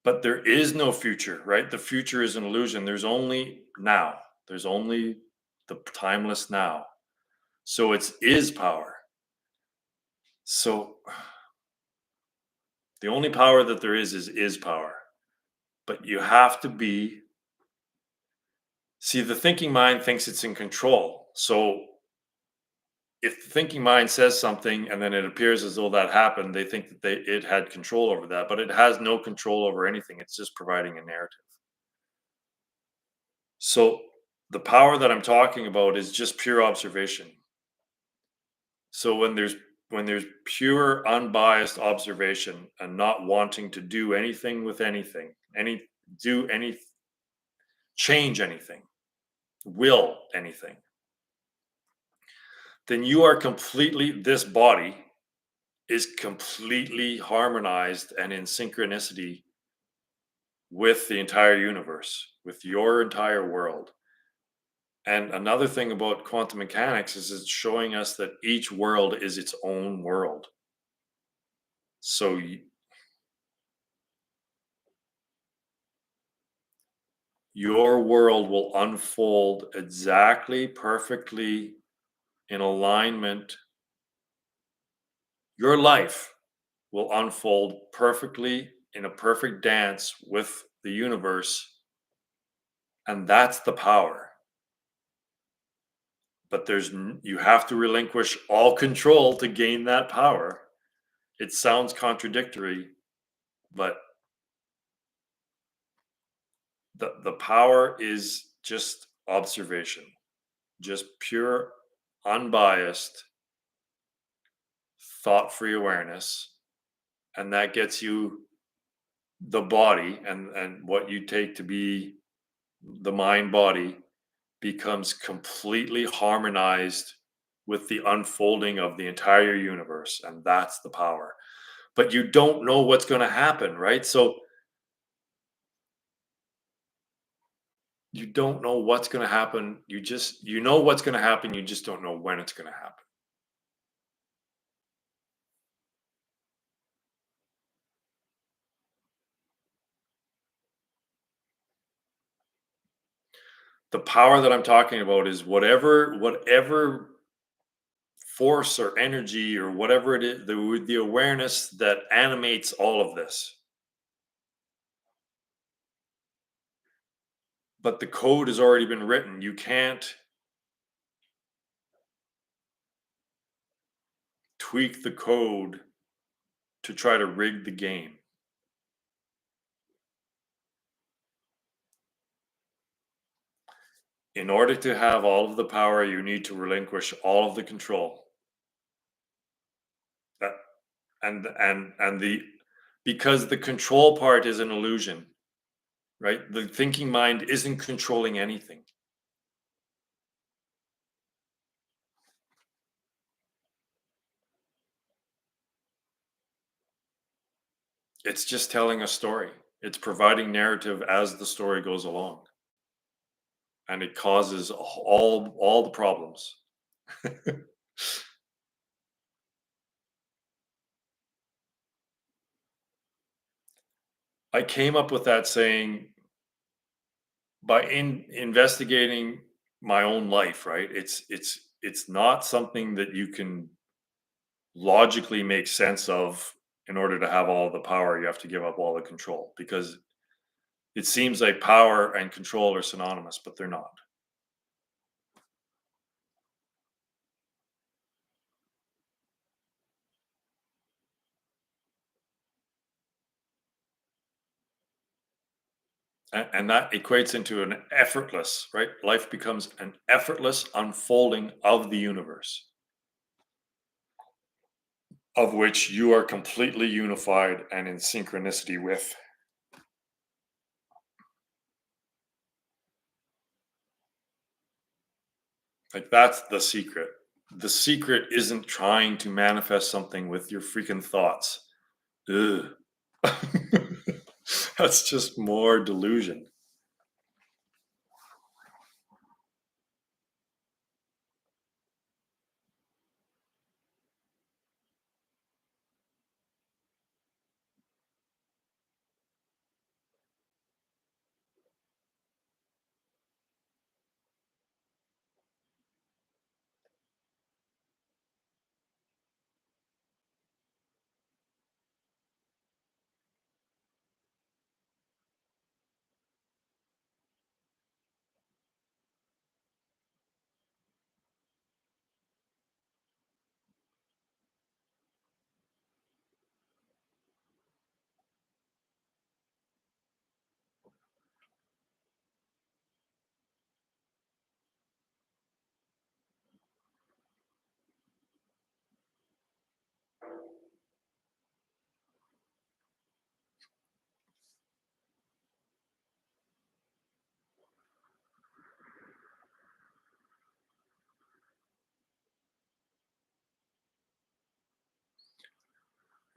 But there is no future, right? The future is an illusion. There's only now. There's only the timeless now. So it's is power. So the only power that there is power. But you have to be, see, the thinking mind thinks it's in control. So if the thinking mind says something and then it appears as though that happened, they think that it had control over that, but it has no control over anything. It's just providing a narrative. So the power that I'm talking about is just pure observation. So when there's pure unbiased observation and not wanting to do anything with anything, do any change anything, will anything, then you are completely, this body is completely harmonized and in synchronicity with the entire universe, with your entire world. And another thing about quantum mechanics is it's showing us that each world is its own world. So your world will unfold exactly perfectly in alignment. Your life will unfold perfectly in a perfect dance with the universe. And that's the power. But you have to relinquish all control to gain that power. It sounds contradictory, but the power is just observation, just pure, unbiased, thought-free awareness, and that gets you the body and what you take to be the mind body becomes completely harmonized with the unfolding of the entire universe, and that's the power. But you don't know what's going to happen, right? So you don't know what's going to happen. You know what's going to happen, you just don't know when it's going to happen. The power that I'm talking about is whatever force or energy or whatever it is, the awareness that animates all of this. But the code has already been written. You can't tweak the code to try to rig the game. In order to have all of the power, you need to relinquish all of the control. That and the because the control part is an illusion, right? The thinking mind isn't controlling anything. It's just telling a story. It's providing narrative as the story goes along, and it causes all the problems. I came up with that saying by investigating my own life, right? It's not something that you can logically make sense of. In order to have all the power, you have to give up all the control, because it seems like power and control are synonymous, but they're not. And that equates into an effortless, right? Life becomes an effortless unfolding of the universe, of which you are completely unified and in synchronicity with. Like, that's the secret. The secret isn't trying to manifest something with your freaking thoughts. Ugh. That's just more delusion.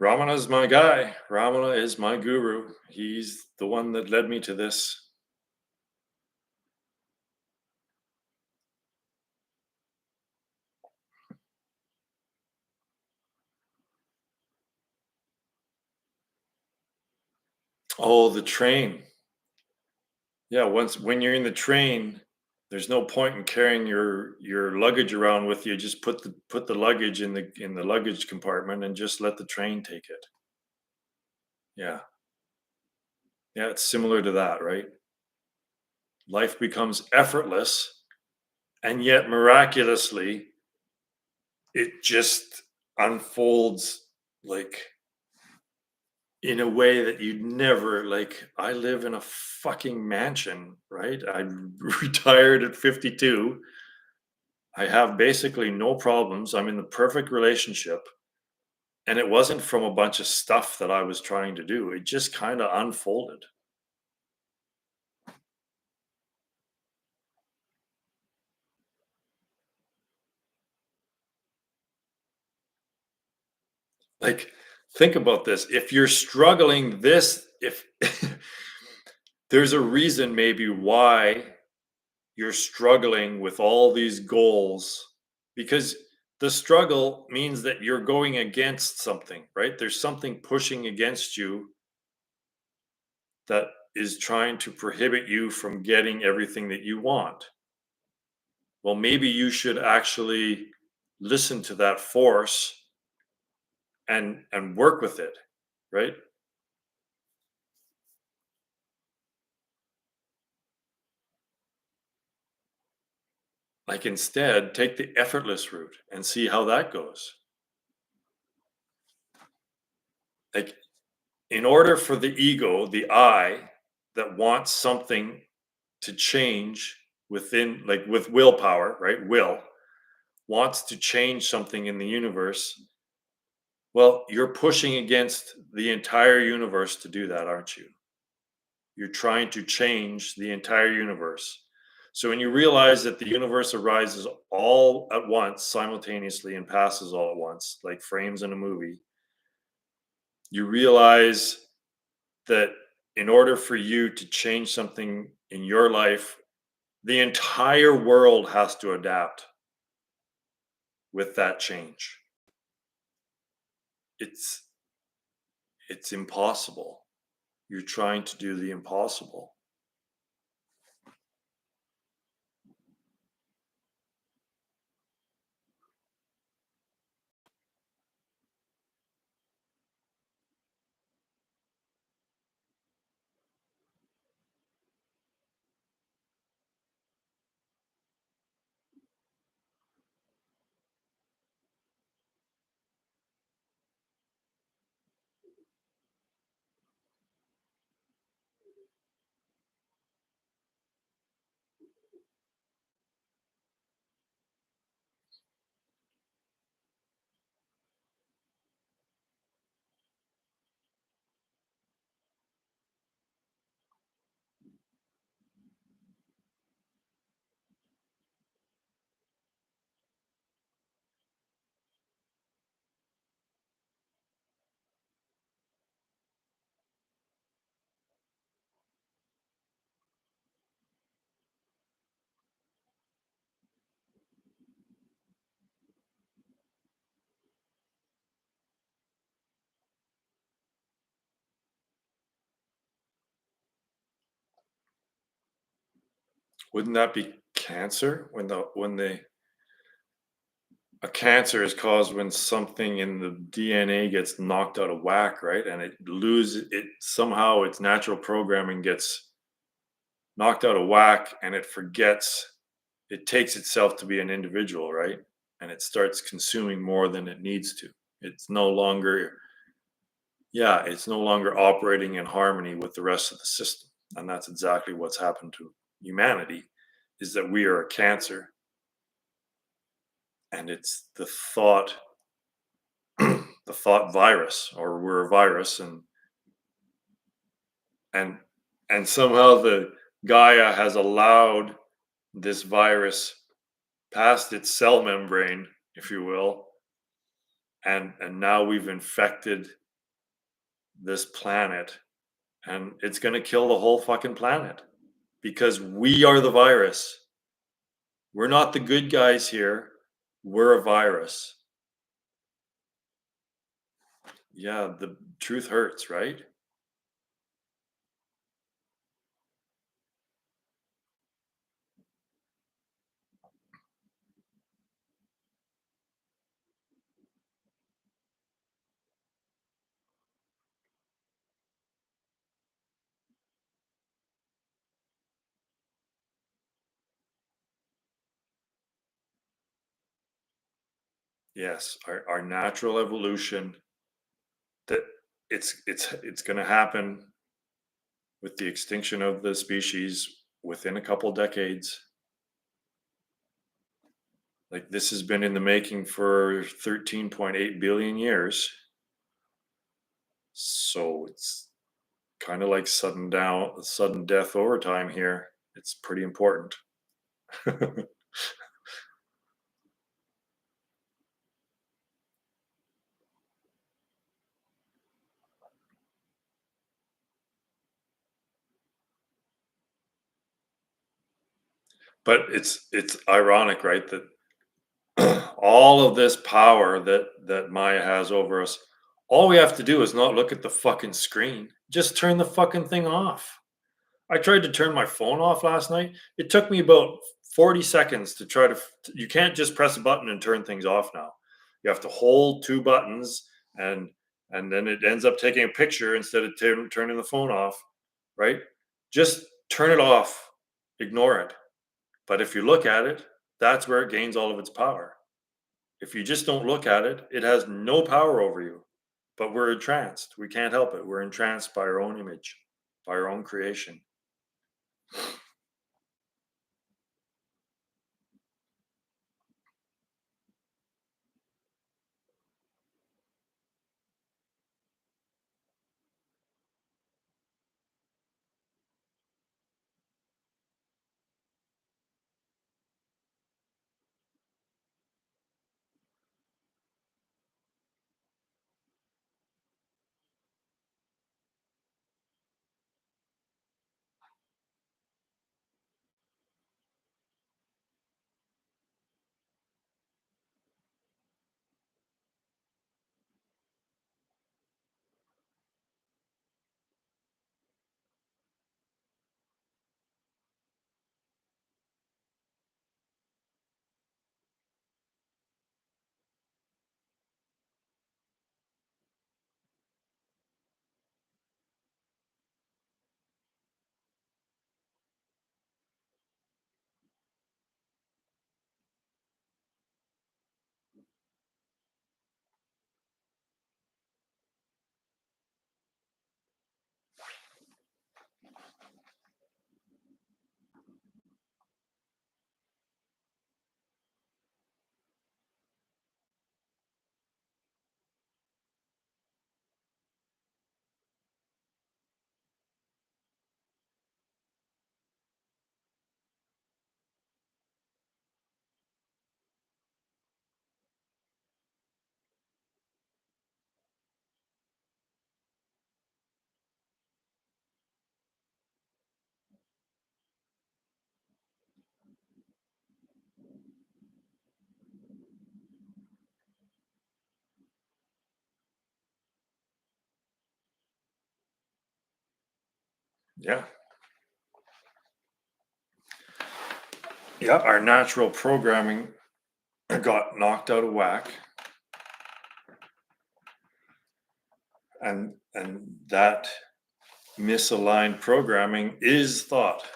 Ramana is my guy. Ramana is my guru. He's the one that led me to this. Oh, the train. Yeah, when you're in the train, there's no point in carrying your luggage around with you. Just put the luggage in the luggage compartment and just let the train take it. Yeah. Yeah, it's similar to that, right? Life becomes effortless, and yet miraculously it just unfolds, like, in a way that you'd never. Like, I live in a fucking mansion, right? I retired at 52. I have basically no problems. I'm in the perfect relationship. And it wasn't from a bunch of stuff that I was trying to do. It just kind of unfolded. Like, think about this. If you're struggling this, if there's a reason maybe why you're struggling with all these goals, because the struggle means that you're going against something, right? There's something pushing against you that is trying to prohibit you from getting everything that you want. Well, maybe you should actually listen to that force and work with it, right? Like instead, take the effortless route and see how that goes. Like in order for the ego, the I that wants something to change within, like with willpower, right? Will wants to change something in the universe. Well, you're pushing against the entire universe to do that, aren't you? You're trying to change the entire universe. So when you realize that the universe arises all at once, simultaneously, and passes all at once, like frames in a movie, you realize that in order for you to change something in your life, the entire world has to adapt with that change. It's it's impossible. You're trying to do the impossible. Wouldn't that be cancer? When the a cancer is caused when something in the DNA gets knocked out of whack, right? And it loses it somehow, its natural programming gets knocked out of whack, and it forgets, it takes itself to be an individual, right? And it starts consuming more than it needs to. It's no longer, yeah, it's no longer operating in harmony with the rest of the system. And that's exactly what's happened to humanity, is that we are a cancer, and it's the thought, the thought virus, or we're a virus, and and somehow the Gaia has allowed this virus past its cell membrane, if you will, and now we've infected this planet, and it's going to kill the whole fucking planet because we are the virus. We're not the good guys here. We're a virus. Yeah, the truth hurts, right? Yes, our natural evolution, that it's going to happen with the extinction of the species within a couple decades. Like this has been in the making for 13.8 billion years. So it's kind of like sudden death over time here. It's pretty important. But it's ironic, right? That all of this power that Maya has over us, all we have to do is not look at the fucking screen. Just turn the fucking thing off. I tried to turn my phone off last night. It took me about 40 seconds to try to. You can't just press a button and turn things off now. You have to hold two buttons, and and then it ends up taking a picture instead of turning the phone off. Right? Just turn it off. Ignore it. But if you look at it, that's where it gains all of its power. If you just don't look at it, it has no power over you. But we're entranced. We can't help it. We're entranced by our own image, by our own creation. Yeah. Yeah. Our natural programming got knocked out of whack. And that misaligned programming is thought.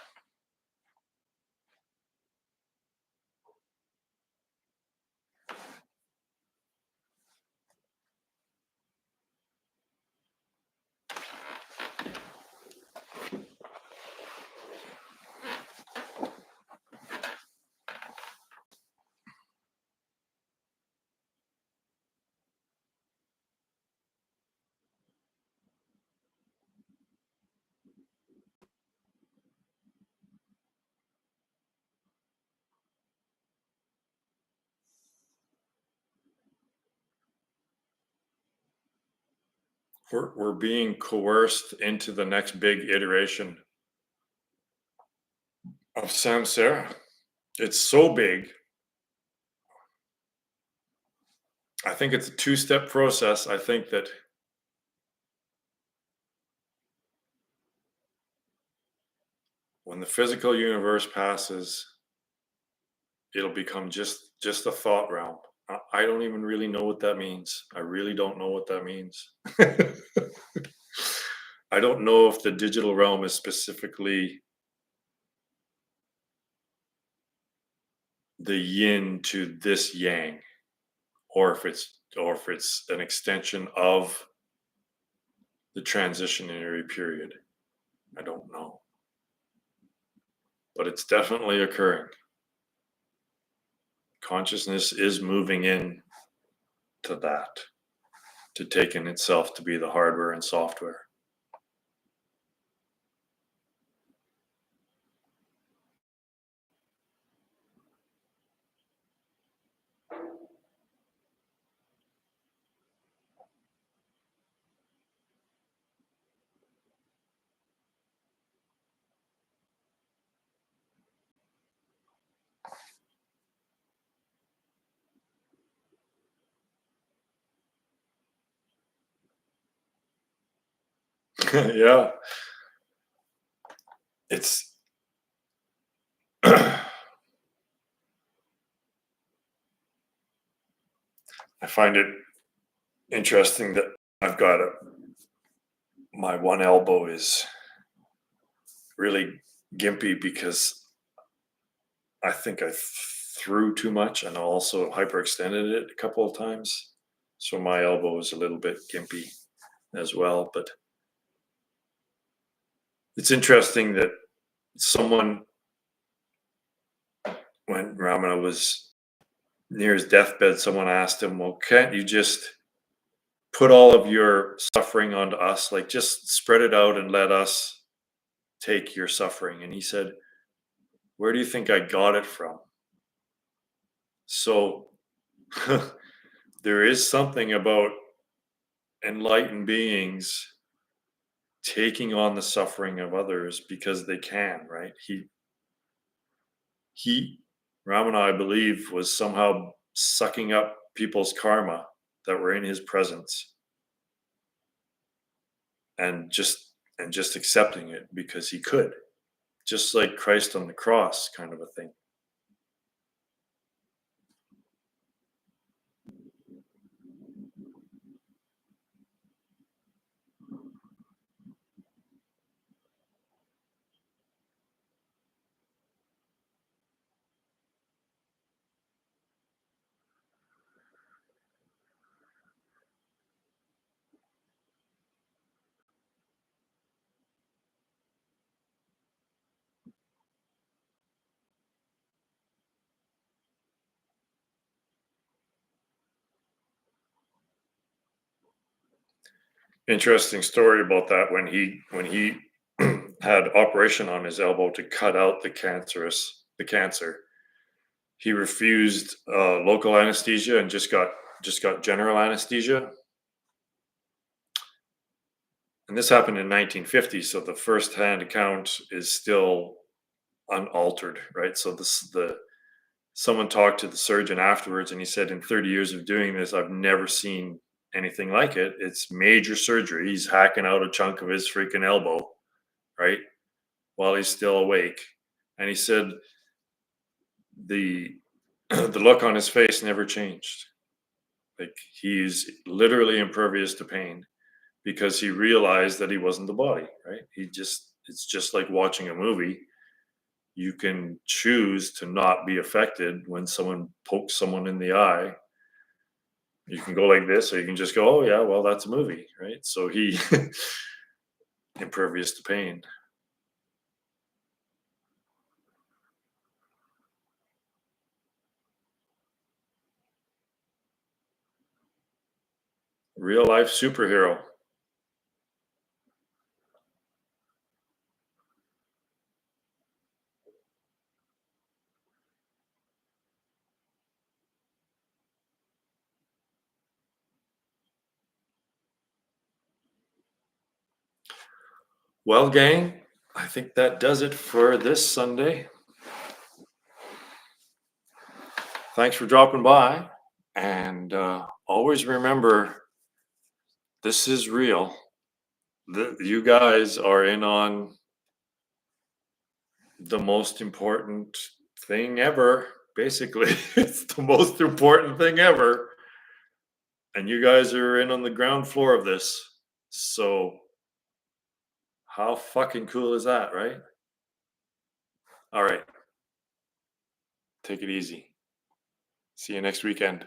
We're being coerced into the next big iteration of samsara. It's so big. I think it's a two-step process. I think that when the physical universe passes, it'll become just a thought realm. I don't even really know what that means. I really don't know what that means. I don't know if the digital realm is specifically the yin to this yang, or if it's an extension of the transitionary period. I don't know. But it's definitely occurring. Consciousness is moving in to that, to taking itself to be the hardware and software. Yeah. it's I find it interesting that I've got my one elbow is really gimpy because I think I threw too much and also hyperextended it a couple of times. So my elbow is a little bit gimpy as well. But it's interesting that someone, when Ramana was near his deathbed, someone asked him, well, can't you just put all of your suffering onto us? Like, just spread it out and let us take your suffering. And he said, where do you think I got it from? So there is something about enlightened beings taking on the suffering of others because they can, right? He Ramana, I believe, was somehow sucking up people's karma that were in his presence and just accepting it because he could, just like Christ on the cross, kind of a thing. Interesting story about that. When he had operation on his elbow to cut out the cancer, he refused local anesthesia and just got general anesthesia. And this happened in 1950, so the first-hand account is still unaltered, right? So someone talked to the surgeon afterwards, and he said, in 30 years of doing this, I've never seen anything like it. It's major surgery. He's hacking out a chunk of his freaking elbow, right, while he's still awake. And he said the the look on his face never changed. Like, he's literally impervious to pain because he realized that he wasn't the body, right? It's just like watching a movie. You can choose to not be affected when someone pokes someone in the eye. You can go like this, or you can just go, oh yeah, well, that's a movie, right? So he impervious to pain. Real life superhero. Well, gang, I think that does it for this Sunday. Thanks for dropping by. And always remember, this is real. You guys are in on the most important thing ever. Basically, it's the most important thing ever. And you guys are in on the ground floor of this. So, how fucking cool is that, right? All right. Take it easy. See you next weekend.